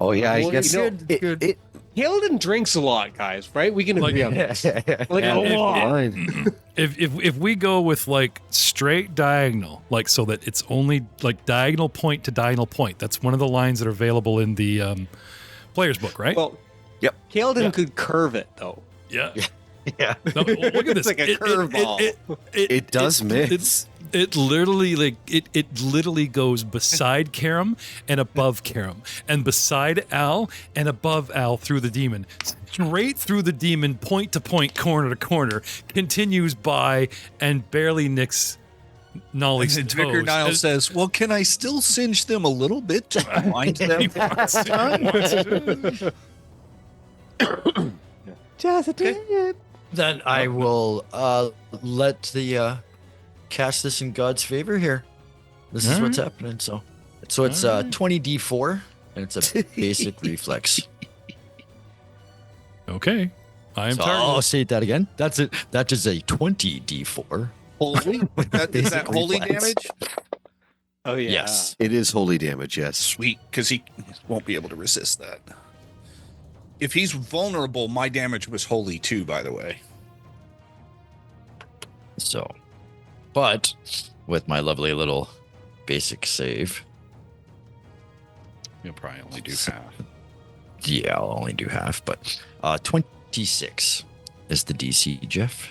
[SPEAKER 3] Oh yeah, I
[SPEAKER 6] Well,
[SPEAKER 3] guess
[SPEAKER 6] you know,
[SPEAKER 3] it
[SPEAKER 6] Hilden drinks a lot, guys, right? We can agree on this. Like,
[SPEAKER 3] Yeah,
[SPEAKER 6] a
[SPEAKER 3] it's
[SPEAKER 6] lot.
[SPEAKER 3] fine.
[SPEAKER 2] If we go with like straight diagonal, like so that it's only like diagonal point to diagonal point. That's one of the lines that are available in the player's book, right?
[SPEAKER 6] Well,
[SPEAKER 3] Yep.
[SPEAKER 6] Hilden
[SPEAKER 2] Yeah.
[SPEAKER 6] could curve it, though.
[SPEAKER 2] yeah.
[SPEAKER 7] Yeah.
[SPEAKER 2] No, look at this.
[SPEAKER 6] It's like a curveball.
[SPEAKER 3] It does mix.
[SPEAKER 2] It literally like it literally goes beside Karam and above Karam and beside Alll and above Alll through the demon, straight through the demon, point to point, corner to corner, continues by and barely nicks Nolly's
[SPEAKER 5] And
[SPEAKER 2] toes.
[SPEAKER 5] Vicar Nile
[SPEAKER 2] And-
[SPEAKER 5] says, "Well, can I still singe them a little bit to blind them?"
[SPEAKER 2] He wants to.
[SPEAKER 6] Just a tip.
[SPEAKER 7] Then I will let the cast this in God's favor here. This is what's happening. So it's 20d4 and it's a basic reflex.
[SPEAKER 2] Okay. I am
[SPEAKER 7] So
[SPEAKER 2] targeted.
[SPEAKER 7] I'll say that again. That's it. That is a 20d4.
[SPEAKER 5] Holy? Is that
[SPEAKER 7] Basic
[SPEAKER 5] holy
[SPEAKER 7] reflex.
[SPEAKER 5] damage?
[SPEAKER 6] Oh yeah.
[SPEAKER 7] Yes.
[SPEAKER 3] It is holy damage, yes.
[SPEAKER 5] Sweet, because he won't be able to resist that. If he's vulnerable, my damage was holy too, by the way.
[SPEAKER 7] So, but with my lovely little basic save,
[SPEAKER 5] You'll probably only do half.
[SPEAKER 7] yeah, I'll only do half, but 26 is the DC, Jeff.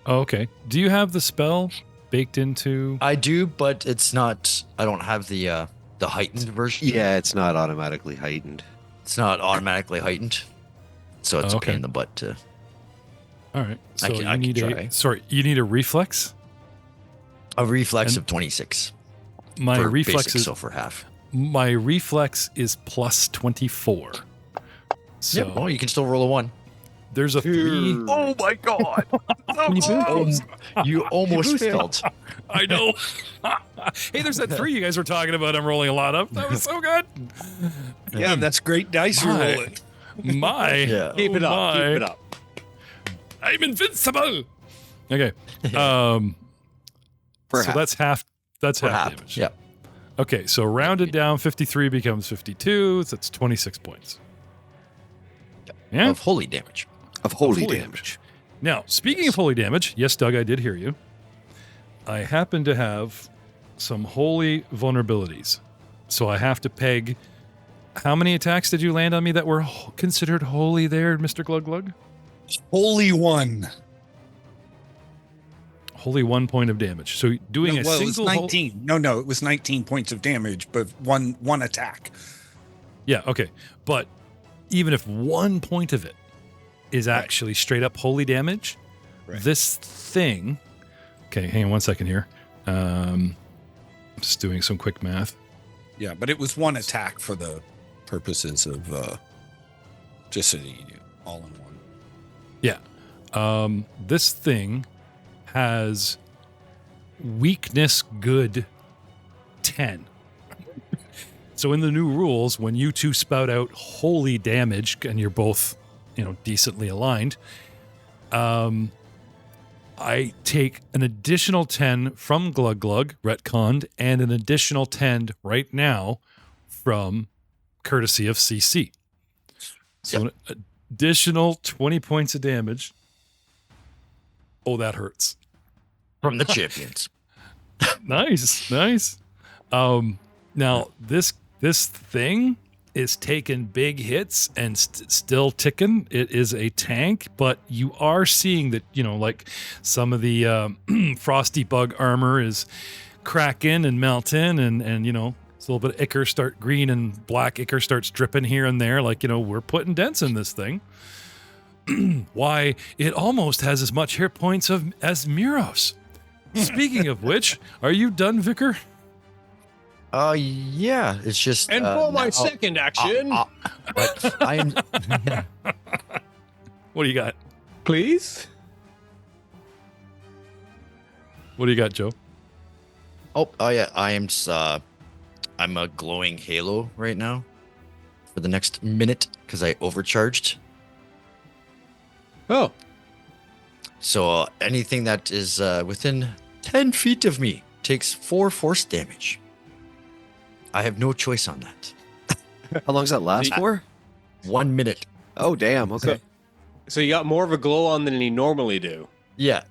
[SPEAKER 2] Oh, okay. Do you have the spell baked into?
[SPEAKER 7] I do, but it's not. I don't have the heightened version.
[SPEAKER 3] Yeah, it's not automatically heightened.
[SPEAKER 7] It's not automatically heightened, so it's
[SPEAKER 2] Oh,
[SPEAKER 7] a
[SPEAKER 2] okay.
[SPEAKER 7] pain in the butt to.
[SPEAKER 2] All right. So
[SPEAKER 7] I can
[SPEAKER 2] you need
[SPEAKER 7] try.
[SPEAKER 2] you need a reflex.
[SPEAKER 7] A reflex
[SPEAKER 2] And
[SPEAKER 7] of 26.
[SPEAKER 2] My
[SPEAKER 7] for
[SPEAKER 2] reflex
[SPEAKER 7] basic,
[SPEAKER 2] is
[SPEAKER 7] so for half.
[SPEAKER 2] my reflex is plus 24. So
[SPEAKER 7] Yeah, well, you can still roll a 1.
[SPEAKER 2] there's a 3.
[SPEAKER 5] Oh my god!
[SPEAKER 7] You almost failed.
[SPEAKER 2] I know. Hey, there's that 3 you guys were talking about. I'm rolling a lot of. That was so good.
[SPEAKER 5] Yeah, that's great dice you're
[SPEAKER 2] My-
[SPEAKER 5] rolling.
[SPEAKER 2] My.
[SPEAKER 7] Yeah.
[SPEAKER 6] Keep it
[SPEAKER 2] oh
[SPEAKER 6] up.
[SPEAKER 2] my.
[SPEAKER 6] Keep it up.
[SPEAKER 2] I'm invincible. Okay.
[SPEAKER 3] For
[SPEAKER 2] So
[SPEAKER 3] half.
[SPEAKER 2] that's half. That's
[SPEAKER 7] For
[SPEAKER 2] half
[SPEAKER 7] half.
[SPEAKER 2] damage.
[SPEAKER 7] Yeah.
[SPEAKER 2] Okay, so rounded down, 53 becomes 52. So that's 26 points. Yeah.
[SPEAKER 7] Of holy damage.
[SPEAKER 3] Of holy
[SPEAKER 2] holy
[SPEAKER 3] damage.
[SPEAKER 2] Now, speaking of holy damage, yes, Doug, I did hear you. I happen to have some holy vulnerabilities. So I have to peg. How many attacks did you land on me that were considered holy there, Mr. Glug Glug?
[SPEAKER 5] Holy one.
[SPEAKER 2] Holy 1 point of damage. So doing
[SPEAKER 5] No,
[SPEAKER 2] a
[SPEAKER 5] well, it was
[SPEAKER 2] single.
[SPEAKER 5] 19. No, it was 19 points of damage, but one attack.
[SPEAKER 2] Yeah, okay. But even if 1 point of it is actually straight up holy damage,
[SPEAKER 5] Right.
[SPEAKER 2] this thing. Okay, hang on 1 second here. Just doing some quick math.
[SPEAKER 5] Yeah, but it was one attack for the purposes of just so that you knew, all in one.
[SPEAKER 2] Yeah. This thing has weakness good 10. So in the new rules, when you two spout out holy damage and you're both, decently aligned, I take an additional 10 from Glug Glug, retconned, and an additional 10 right now from courtesy of CC. So an additional 20 points of damage. Oh, that hurts.
[SPEAKER 7] From the champions.
[SPEAKER 2] Nice. Now this thing is taking big hits and still ticking. It is a tank, but you are seeing that, like some of the frosty bug armor is cracking and melting, and it's a little bit of ichor start green and black ichor starts dripping here and there. Like, we're putting dents in this thing. Why, it almost has as much hit points as Muros. Speaking of which, are you done, Vicar?
[SPEAKER 7] Yeah, it's just.
[SPEAKER 6] And for my
[SPEAKER 7] now-
[SPEAKER 6] second action,
[SPEAKER 7] but I'm.
[SPEAKER 2] What do you got?
[SPEAKER 6] please.
[SPEAKER 2] What do you got, Joe?
[SPEAKER 7] Oh yeah, I'm a glowing halo right now for the next minute because I overcharged.
[SPEAKER 6] Oh,
[SPEAKER 7] So anything that is within 10 feet of me takes 4 force damage. I have no choice on that.
[SPEAKER 3] How long does that last for?
[SPEAKER 7] 1 minute.
[SPEAKER 3] Oh, damn. Okay.
[SPEAKER 6] so you got more of a glow on than you normally do.
[SPEAKER 7] Yeah.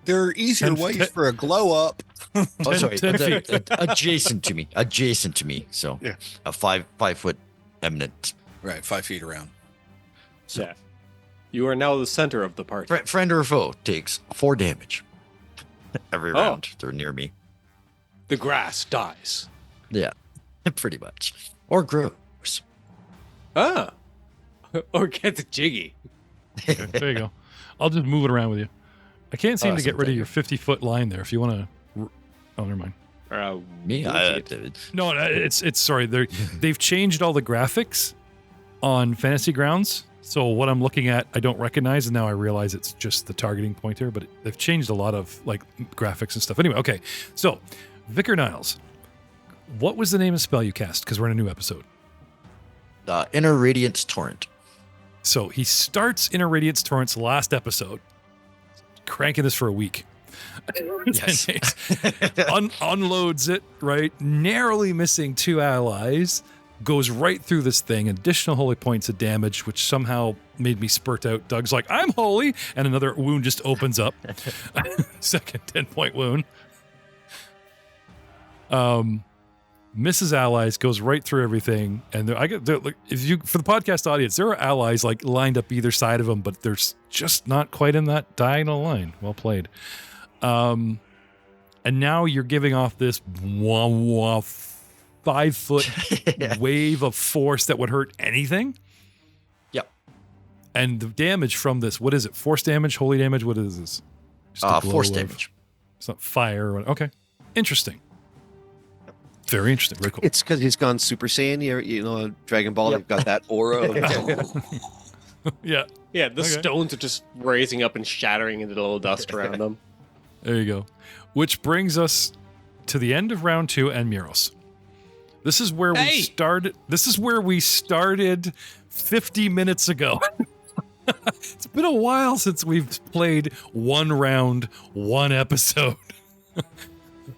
[SPEAKER 5] There are easier
[SPEAKER 2] 10
[SPEAKER 5] ways for a glow up.
[SPEAKER 7] Oh, sorry.
[SPEAKER 2] 10 feet.
[SPEAKER 7] Adjacent to me. Adjacent to me. So
[SPEAKER 5] Yeah.
[SPEAKER 7] a 5-foot eminent.
[SPEAKER 5] Right, 5 feet around.
[SPEAKER 7] So
[SPEAKER 6] Yeah. You are now the center of the party.
[SPEAKER 7] friend or foe takes 4 damage every
[SPEAKER 6] Oh.
[SPEAKER 7] round. They're near me.
[SPEAKER 6] The grass dies.
[SPEAKER 7] Yeah. Pretty much. Or grows.
[SPEAKER 6] Ah. Or gets jiggy.
[SPEAKER 2] Okay, there you go. I'll just move it around with you. I can't seem to get
[SPEAKER 7] Awesome,
[SPEAKER 2] rid of
[SPEAKER 7] thank
[SPEAKER 2] your 50-foot line there. If you want to, oh, never mind.
[SPEAKER 7] Me,
[SPEAKER 2] No, it's sorry. They've changed all the graphics on Fantasy Grounds. So what I'm looking at, I don't recognize, and now I realize it's just the targeting pointer. But they've changed a lot of like graphics and stuff. Anyway, okay. So, Vicar Niles, what was the name of the spell you cast? Because we're in a new episode.
[SPEAKER 7] Inner Radiance Torrent.
[SPEAKER 2] So he starts Inner Radiance Torrent's last episode, cranking this for a week.
[SPEAKER 7] Yes.
[SPEAKER 2] Unloads it, right? Narrowly missing 2 allies, goes right through this thing, additional holy points of damage, which somehow made me spurt out. Doug's like, I'm holy, and another wound just opens up. Second 10-point wound. Misses allies, goes right through everything, and like, if you for the podcast audience, there are allies like lined up either side of them, but there's just not quite in that diagonal line. Well played. And now you're giving off this 5-foot wave of force that would hurt anything.
[SPEAKER 7] Yep.
[SPEAKER 2] And the damage from this, what is it? Force damage, holy damage? What is this? Just a glow
[SPEAKER 7] Force
[SPEAKER 2] of-
[SPEAKER 7] damage.
[SPEAKER 2] It's not fire. Okay. Interesting. Very interesting. Very cool.
[SPEAKER 3] It's because he's gone Super Saiyan. You know, Dragon Ball. They've got that aura.
[SPEAKER 2] Yeah.
[SPEAKER 6] Yeah, the
[SPEAKER 2] Okay.
[SPEAKER 6] stones are just raising up and shattering into little dust around them.
[SPEAKER 2] There you go. Which brings us to the end of round 2 and Muros. This is where we started. This is where we started 50 minutes ago. It's been a while since we've played one round, one episode.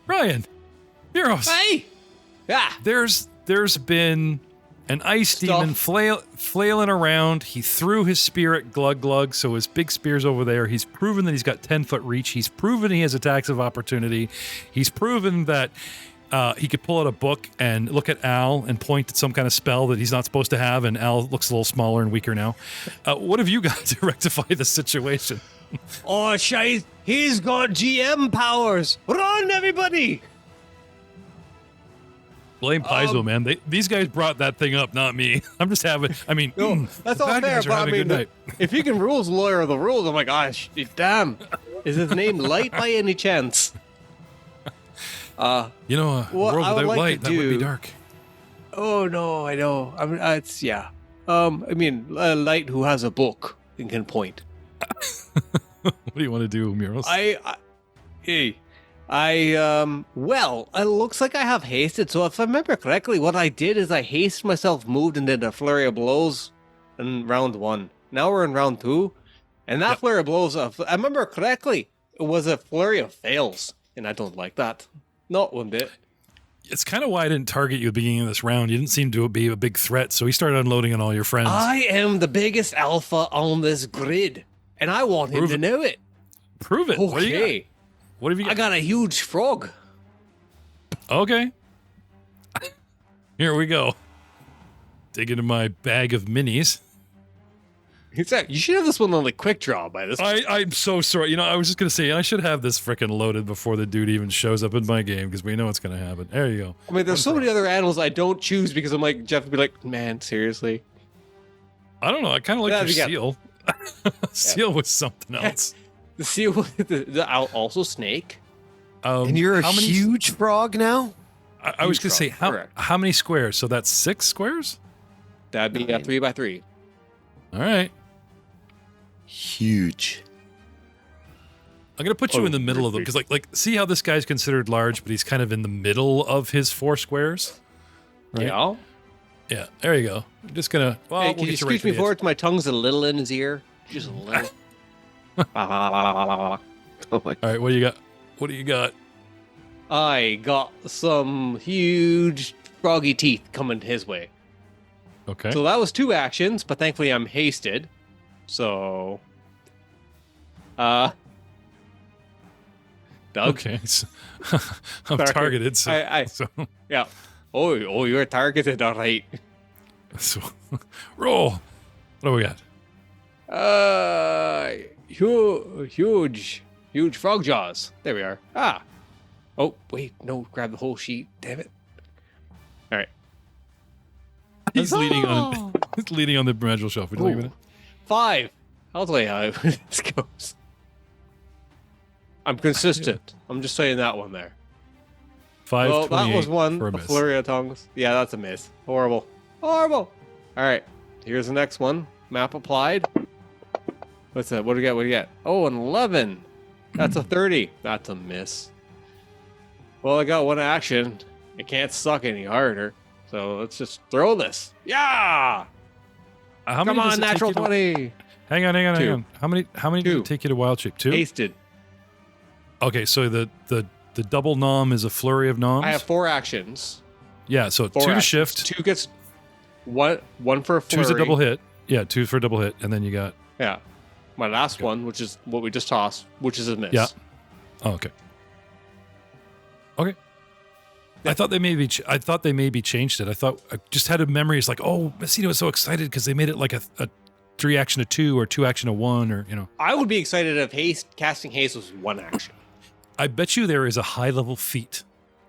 [SPEAKER 2] Ryan, Muros.
[SPEAKER 6] Hey! Yeah.
[SPEAKER 2] There's been an ice demon flailing around. He threw his spear at Glug Glug, so his big spear's over there. He's proven that he's got 10-foot reach. He's proven he has attacks of opportunity. He's proven that he could pull out a book and look at Alll and point at some kind of spell that he's not supposed to have, and Alll looks a little smaller and weaker now. What have you got to rectify the situation?
[SPEAKER 6] Oh, shite. He's got GM powers. Run, everybody!
[SPEAKER 2] Blame Paizo, man. These guys brought that thing up, not me. I'm just having,
[SPEAKER 6] No, that's
[SPEAKER 2] the
[SPEAKER 6] all
[SPEAKER 2] bad
[SPEAKER 6] fair,
[SPEAKER 2] guys are
[SPEAKER 6] but I
[SPEAKER 2] having a
[SPEAKER 6] mean,
[SPEAKER 2] good night.
[SPEAKER 6] if he can rules lawyer of the rules, I'm like, gosh, damn. Is his name Light by any chance?
[SPEAKER 2] You know, a
[SPEAKER 6] What
[SPEAKER 2] world
[SPEAKER 6] I would
[SPEAKER 2] without
[SPEAKER 6] like
[SPEAKER 2] light,
[SPEAKER 6] to
[SPEAKER 2] that would be
[SPEAKER 6] do-
[SPEAKER 2] dark.
[SPEAKER 6] Oh, no, I know. I mean, it's, yeah. Light who has a book and can point.
[SPEAKER 2] What do you want to do, Muros?
[SPEAKER 6] Well, it looks like I have hasted. So if I remember correctly, what I did is I hasted myself, moved, and did a flurry of blows in round 1. Now we're in round 2. And that flurry of blows, if I remember correctly, it was a flurry of fails. And I don't like that. Not one bit.
[SPEAKER 2] It's kind of why I didn't target you at the beginning of this round. You didn't seem to be a big threat, so he started unloading on all your friends.
[SPEAKER 6] I am the biggest alpha on this grid. And I want him
[SPEAKER 2] Prove
[SPEAKER 6] to
[SPEAKER 2] it.
[SPEAKER 6] know it.
[SPEAKER 2] Prove it. What do you got?
[SPEAKER 6] Okay.
[SPEAKER 2] What have you got?
[SPEAKER 6] I got a huge frog.
[SPEAKER 2] Okay. Here we go. Dig into my bag of minis.
[SPEAKER 6] You should have this one on the quick draw by this point.
[SPEAKER 2] I'm so sorry. You know, I was just going to say, I should have this frickin' loaded before the dude even shows up in my game, because we know what's going to happen. There you go.
[SPEAKER 6] I mean, there's so many other animals I don't choose because I'm like, Jeff would be like, man, seriously.
[SPEAKER 2] I don't know. I kind of like
[SPEAKER 6] Yeah,
[SPEAKER 2] your
[SPEAKER 6] we got-
[SPEAKER 2] seal. Seal was something else.
[SPEAKER 6] The seal with also snake.
[SPEAKER 3] And you're a
[SPEAKER 2] how many-
[SPEAKER 3] huge frog now?
[SPEAKER 2] I was going to say,
[SPEAKER 6] frog, correct.
[SPEAKER 2] how many squares? So that's 6 squares?
[SPEAKER 6] That'd be a 3x3.
[SPEAKER 2] All right.
[SPEAKER 3] Huge.
[SPEAKER 2] I'm gonna put you in the middle of them because, like, see how this guy's considered large, but he's kind of in the middle of his 4 squares. Right?
[SPEAKER 6] Yeah.
[SPEAKER 2] Yeah. There you go. I'm just gonna. Well,
[SPEAKER 6] Hey,
[SPEAKER 2] we'll
[SPEAKER 6] can you
[SPEAKER 2] get right
[SPEAKER 6] scooch
[SPEAKER 2] to
[SPEAKER 6] me
[SPEAKER 2] the
[SPEAKER 6] forward? My tongue's a little in his ear. Just a little.
[SPEAKER 3] Oh my!
[SPEAKER 2] All right. What do you got? What do you got?
[SPEAKER 6] I got some huge froggy teeth coming his way.
[SPEAKER 2] Okay.
[SPEAKER 6] So that was 2 actions, but thankfully I'm hasted. So, Doug?
[SPEAKER 2] Okay. So, I'm
[SPEAKER 6] Sorry.
[SPEAKER 2] targeted. So,
[SPEAKER 6] I-
[SPEAKER 2] so,
[SPEAKER 6] Yeah. Oh, you're targeted, all right.
[SPEAKER 2] so roll. What do we got?
[SPEAKER 6] Huge frog jaws. There we are. Ah. Oh, wait, no, grab the whole sheet. Damn it. All right.
[SPEAKER 2] He's leaning on. He's leaning on the magical shelf. Would you like a minute?
[SPEAKER 6] 5. I'll tell you how this goes. I'm consistent. I'm just saying that one there.
[SPEAKER 2] 5,
[SPEAKER 6] Well, that was one.
[SPEAKER 2] for a
[SPEAKER 6] A
[SPEAKER 2] miss.
[SPEAKER 6] flurry of tongues. Yeah, that's a miss. Horrible. Horrible. All right. Here's the next one. Map applied. What's that? What do we get? What do you get? Oh, an 11. That's a 30. That's a miss. Well, I got one action. It can't suck any harder. So let's just throw this. Yeah.
[SPEAKER 2] How
[SPEAKER 6] Come
[SPEAKER 2] many does
[SPEAKER 6] on,
[SPEAKER 2] it take
[SPEAKER 6] natural
[SPEAKER 2] you to-
[SPEAKER 6] 20.
[SPEAKER 2] Hang on.
[SPEAKER 6] Two.
[SPEAKER 2] How many does
[SPEAKER 6] Two.
[SPEAKER 2] it take you to wild shape? 2?
[SPEAKER 6] Hasted.
[SPEAKER 2] Okay, so the double nom is a flurry of noms.
[SPEAKER 6] I have 4 actions.
[SPEAKER 2] Yeah, so
[SPEAKER 6] 4
[SPEAKER 2] 2 to
[SPEAKER 6] actions.
[SPEAKER 2] shift,
[SPEAKER 6] 2 gets one for a flurry.
[SPEAKER 2] 2's a double hit. Yeah, 2 for a double hit, and then you got.
[SPEAKER 6] Yeah. My last one, which is what we just tossed, which is a miss.
[SPEAKER 2] Yeah. Oh, okay. Okay. I thought they maybe changed it. I thought I just had a memory. It's like, oh, Messina was so excited because they made it like a 3 action of 2 or 2 action of 1 or
[SPEAKER 6] I would be excited if casting haste was 1 action.
[SPEAKER 2] I bet you there is a high level feat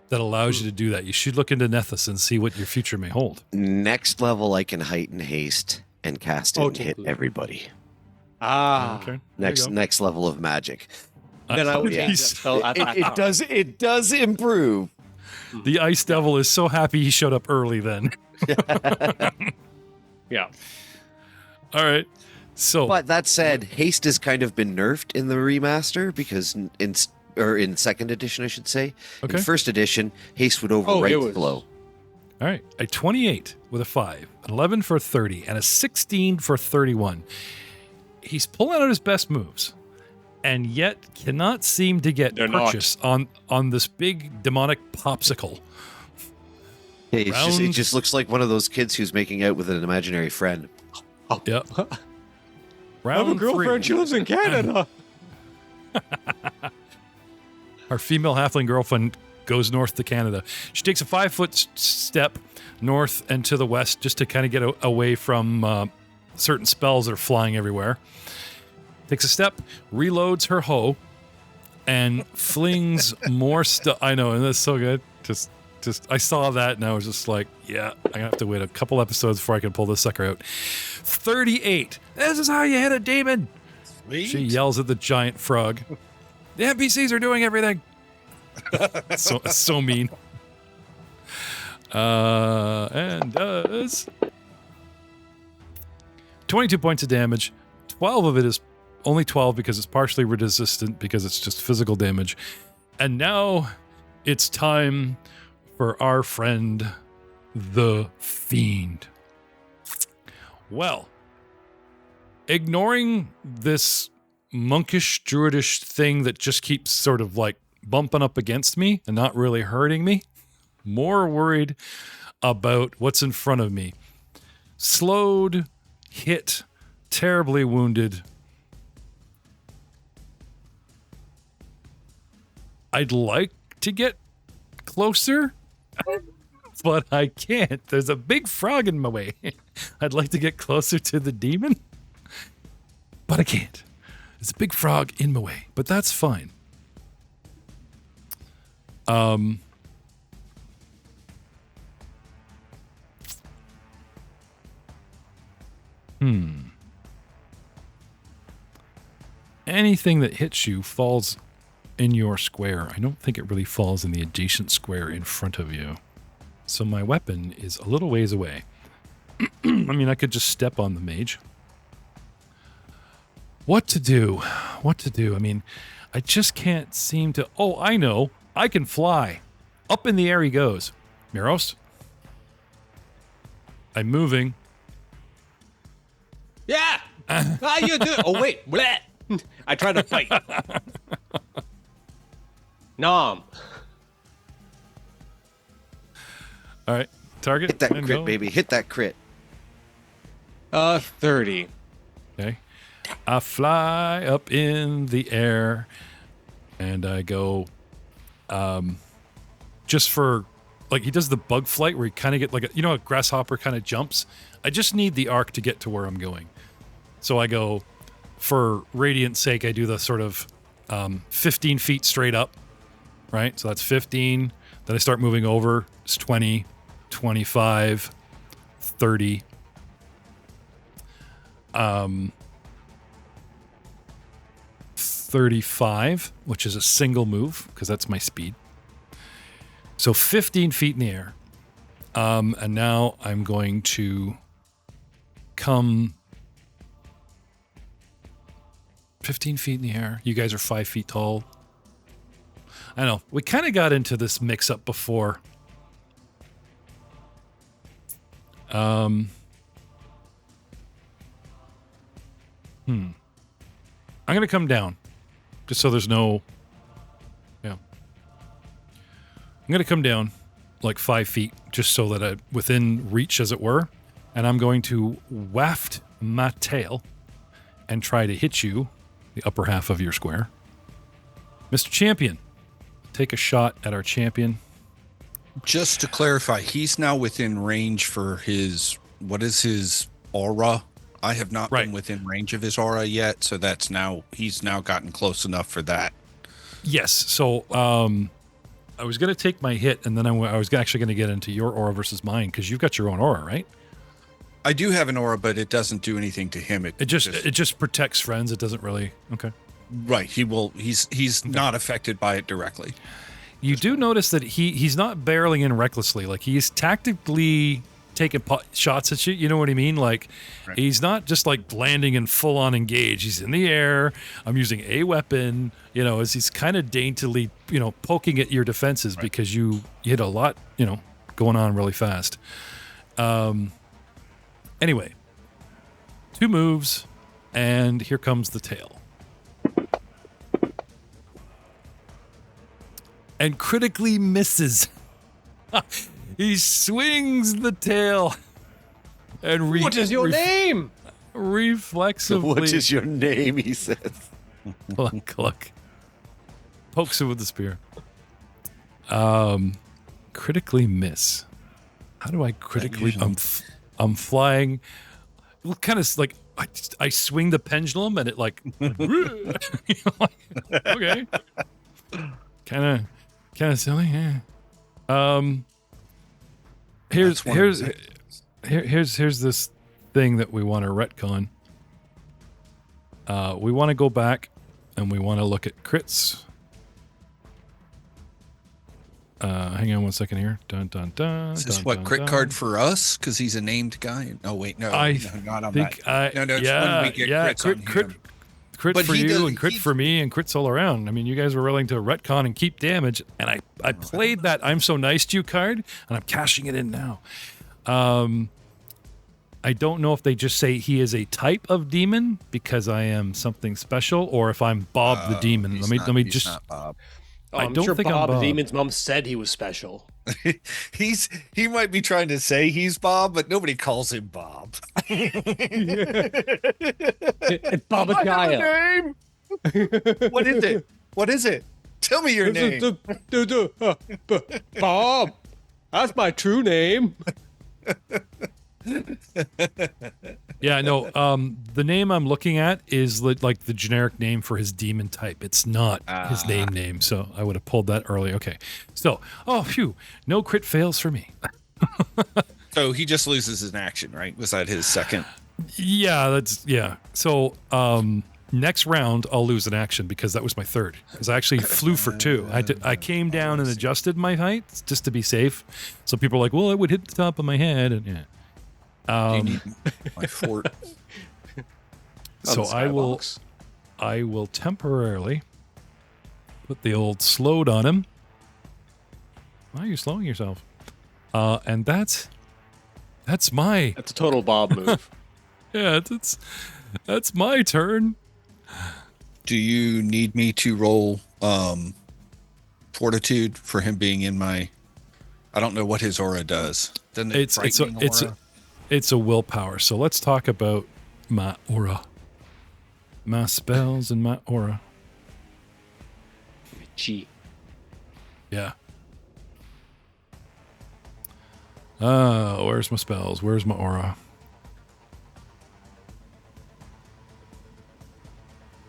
[SPEAKER 2] that allows you to do that. You should look into Nethys and see what your future may hold.
[SPEAKER 3] Next level, I can heighten haste and cast it and hit
[SPEAKER 6] Tinkley.
[SPEAKER 3] everybody.
[SPEAKER 6] Ah.
[SPEAKER 2] Okay. There you go.
[SPEAKER 3] Next level of magic.
[SPEAKER 6] Then I would
[SPEAKER 3] yeah.
[SPEAKER 6] change that spell at that time.
[SPEAKER 3] It does improve.
[SPEAKER 2] The Ice Devil is so happy he showed up early then.
[SPEAKER 6] Yeah.
[SPEAKER 2] All right. So
[SPEAKER 3] But that said, haste has kind of been nerfed in the remaster because in second edition, I should say.
[SPEAKER 2] Okay.
[SPEAKER 3] In first edition, haste would
[SPEAKER 6] it
[SPEAKER 3] overwrite
[SPEAKER 6] was-
[SPEAKER 3] blow.
[SPEAKER 2] all right, a 28 with a 5, an 11 for 30, and a 16 for 31. He's pulling out his best moves, and yet cannot seem to get
[SPEAKER 6] They're not.
[SPEAKER 2] purchase on this big demonic popsicle.
[SPEAKER 3] Hey, it
[SPEAKER 2] Round-
[SPEAKER 3] just looks like one of those kids who's making out with an imaginary friend.
[SPEAKER 2] Yep.
[SPEAKER 6] I have a
[SPEAKER 2] Round
[SPEAKER 6] girlfriend.
[SPEAKER 2] 3.
[SPEAKER 6] She lives in Canada.
[SPEAKER 2] Our female halfling girlfriend goes north to Canada. She takes a 5-foot step north and to the west just to kind of get away from certain spells that are flying everywhere. Takes a step, reloads her hoe, and flings more stuff. I know, and that's so good. Just I saw that and I was just like, yeah, I'm gonna have to wait a couple episodes before I can pull this sucker out. 38. This is how you hit a demon.
[SPEAKER 5] Sweet.
[SPEAKER 2] She yells at the giant frog. The NPCs are doing everything. so mean. And does 22 points of damage. 12 of it is only 12 because it's partially resistant because it's just physical damage. And now it's time for our friend, the Fiend. Well, ignoring this monkish, druidish thing that just keeps sort of like bumping up against me and not really hurting me, more worried about what's in front of me. Slowed, hit, terribly wounded. I'd like to get closer, but I can't. There's a big frog in my way. I'd like to get closer to the demon, but I can't. There's a big frog in my way, but that's fine. Anything that hits you falls in your square. I don't think it really falls in the adjacent square in front of you. So my weapon is a little ways away. I mean, I could just step on the mage. What to do? What to do? I mean, I just can't seem to... Oh, I know. I can fly. Up in the air he goes. Miros? I'm moving.
[SPEAKER 6] Yeah. How you do? Oh wait. Bleh. I tried to fight. Nom.
[SPEAKER 2] All right. Target.
[SPEAKER 3] Hit that
[SPEAKER 2] and
[SPEAKER 3] crit,
[SPEAKER 2] go.
[SPEAKER 3] baby. Hit that crit.
[SPEAKER 6] 30.
[SPEAKER 2] Okay. I fly up in the air and I go just for like he does the bug flight where you kind of get like a grasshopper kind of jumps. I just need the arc to get to where I'm going. So I go for radiant's sake, I do the sort of 15 feet straight up, right? So that's 15. Then I start moving over. It's 20, 25, 30. 35, which is a single move because that's my speed. So 15 feet in the air. And now I'm going to come 15 feet in the air. You guys are 5 feet tall. I know. We kind of got into this mix-up before. I'm going to come down. Just so there's no... Yeah. I'm going to come down like 5 feet, just so that I'm within reach, as it were. And I'm going to waft my tail and try to hit you, the upper half of your square. Mr. Champion, take a shot at our champion.
[SPEAKER 5] Just to clarify, he's now within range for his, what is his aura? I have not been within range of his aura yet, so he's now gotten close enough for that.
[SPEAKER 2] Yes, so I was going to take my hit, and then I was actually going to get into your aura versus mine, because you've got your own aura, right?
[SPEAKER 5] I do have an aura, but it doesn't do anything to him.
[SPEAKER 2] It just protects friends. It doesn't really... Okay.
[SPEAKER 5] Right. He's not affected by it directly.
[SPEAKER 2] You do notice that he's not barreling in recklessly. Like, he's tactically taking shots at you. You know what I mean? Like, he's not just like landing and full on engage. He's in the air. I'm using a weapon. You know, as he's kind of daintily, poking at your defenses because you hit a lot, going on really fast. Anyway, 2 moves, and here comes the tail. And critically misses. He swings the tail. And
[SPEAKER 6] what is your name?
[SPEAKER 2] Reflexively.
[SPEAKER 3] What is your name, he says.
[SPEAKER 2] Cluck. Pokes it with the spear. Critically miss. How do I critically... I'm flying. Kind of like... I swing the pendulum and it like... okay. Kind of silly, yeah. Here's this thing that we want to retcon. We want to go back and we want to look at crits. Hang on one second here. Dun dun dun.
[SPEAKER 5] Is this
[SPEAKER 2] dun,
[SPEAKER 5] what
[SPEAKER 2] dun,
[SPEAKER 5] crit
[SPEAKER 2] dun.
[SPEAKER 5] card for us? Because he's a named guy. No, wait, no,
[SPEAKER 2] I
[SPEAKER 5] not on
[SPEAKER 2] think
[SPEAKER 5] that. No, it's when we get crits on him.
[SPEAKER 2] Crit
[SPEAKER 5] But
[SPEAKER 2] for
[SPEAKER 5] he
[SPEAKER 2] you
[SPEAKER 5] does-
[SPEAKER 2] and crit
[SPEAKER 5] he-
[SPEAKER 2] for me and crits all around. I mean, you guys were willing to retcon and keep damage, and I played that I'm so nice to you card, and I'm cashing it in now. I don't know if they just say he is a type of demon because I am something special, or if I'm Bob the demon. Let me just.
[SPEAKER 5] Not Bob.
[SPEAKER 2] I
[SPEAKER 6] I'm
[SPEAKER 2] don't
[SPEAKER 6] sure
[SPEAKER 2] think
[SPEAKER 6] Bob
[SPEAKER 2] I'm
[SPEAKER 6] the
[SPEAKER 2] Bob.
[SPEAKER 6] Demon's mom said he was special.
[SPEAKER 5] He might be trying to say he's Bob, but nobody calls him Bob.
[SPEAKER 6] It's Baba Jaya.
[SPEAKER 5] What is it? What is it? Tell me your name.
[SPEAKER 6] Bob. That's my true name.
[SPEAKER 2] Yeah, no. The name I'm looking at is like the generic name for his demon type. It's not his name. So I would have pulled that early. Okay. So, phew, no crit fails for me.
[SPEAKER 5] So he just loses an action, right? Was that his second?
[SPEAKER 2] Yeah. So, next round I'll lose an action because that was my third. Because I actually flew for 2. I came down and adjusted my height just to be safe. So people are like, well, I would hit the top of my head, and yeah.
[SPEAKER 5] Do you need my fort?
[SPEAKER 2] So I will temporarily put the old slowed on him. Why are you slowing yourself? And that's my
[SPEAKER 6] That's a total Bob move.
[SPEAKER 2] that's my turn.
[SPEAKER 5] Do you need me to roll fortitude for him being in my? I don't know what his aura does. Doesn't it
[SPEAKER 2] It's a willpower. So let's talk about my aura. My spells and my aura.
[SPEAKER 6] Gee.
[SPEAKER 2] Yeah. Where's my spells? Where's my aura?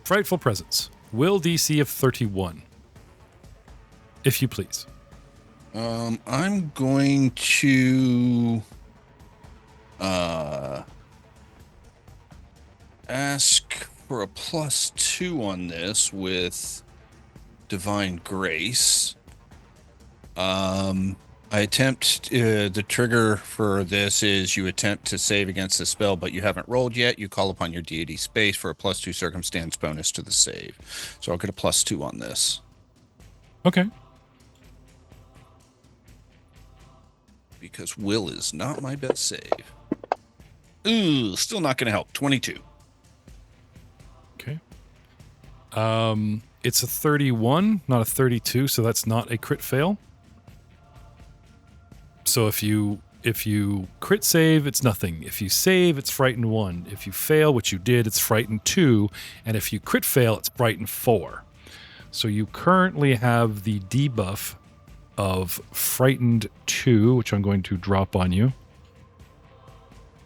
[SPEAKER 2] Frightful Presence. Will DC of 31. If you please.
[SPEAKER 5] I'm going to ask for a +2 on this with Divine Grace. I attempt the trigger for this is you attempt to save against the spell, but you haven't rolled yet. You call upon your deity space for a +2 circumstance bonus to the save. So I'll get a +2 on this.
[SPEAKER 2] Okay.
[SPEAKER 5] Because will is not my best save. Ooh, still not going to help. 22.
[SPEAKER 2] Okay. It's a 31, not a 32, so that's not a crit fail. So if you crit save, it's nothing. If you save, it's frightened 1. If you fail, which you did, it's frightened 2. And if you crit fail, it's frightened 4. So you currently have the debuff of frightened 2, which I'm going to drop on you.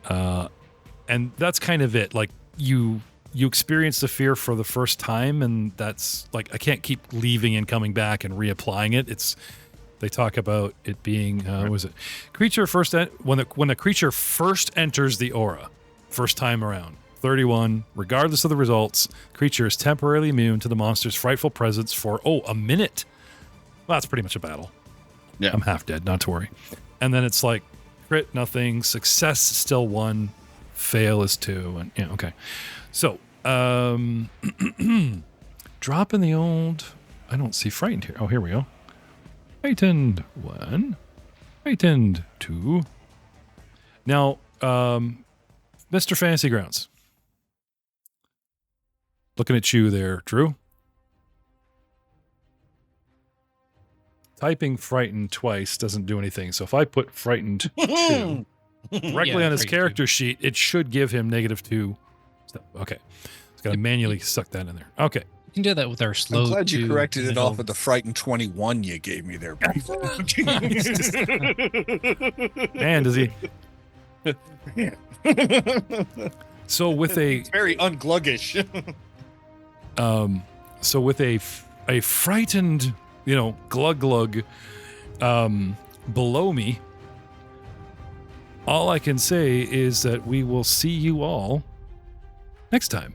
[SPEAKER 2] And that's kind of it. Like you experience the fear for the first time, and that's like I can't keep leaving and coming back and reapplying it. They talk about it being what was it? Creature when a creature first enters the aura, first time around. 31. Regardless of the results, creature is temporarily immune to the monster's frightful presence for a minute. Well, that's pretty much a battle.
[SPEAKER 5] Yeah,
[SPEAKER 2] I'm half dead. Not to worry. And then it's like crit nothing, success is still 1, fail is 2, and yeah, okay. So drop in the old. I don't see frightened here. Oh, here we go. Frightened 1, frightened 2. Now, Mr. Fantasy Grounds. Looking at you there, Drew. Typing frightened twice doesn't do anything. So if I put frightened 2 directly on his character sheet, it should give him -2. Okay. It's got to manually suck that in there. Okay.
[SPEAKER 4] You can do that with our slow.
[SPEAKER 5] I'm glad you
[SPEAKER 4] 2
[SPEAKER 5] corrected it
[SPEAKER 4] middle.
[SPEAKER 5] off with the frightened 21 you gave me there.
[SPEAKER 2] Man, does he? So with a
[SPEAKER 5] very ungluggish.
[SPEAKER 2] So with a frightened, glug glug, below me, all I can say is that we will see you all next time.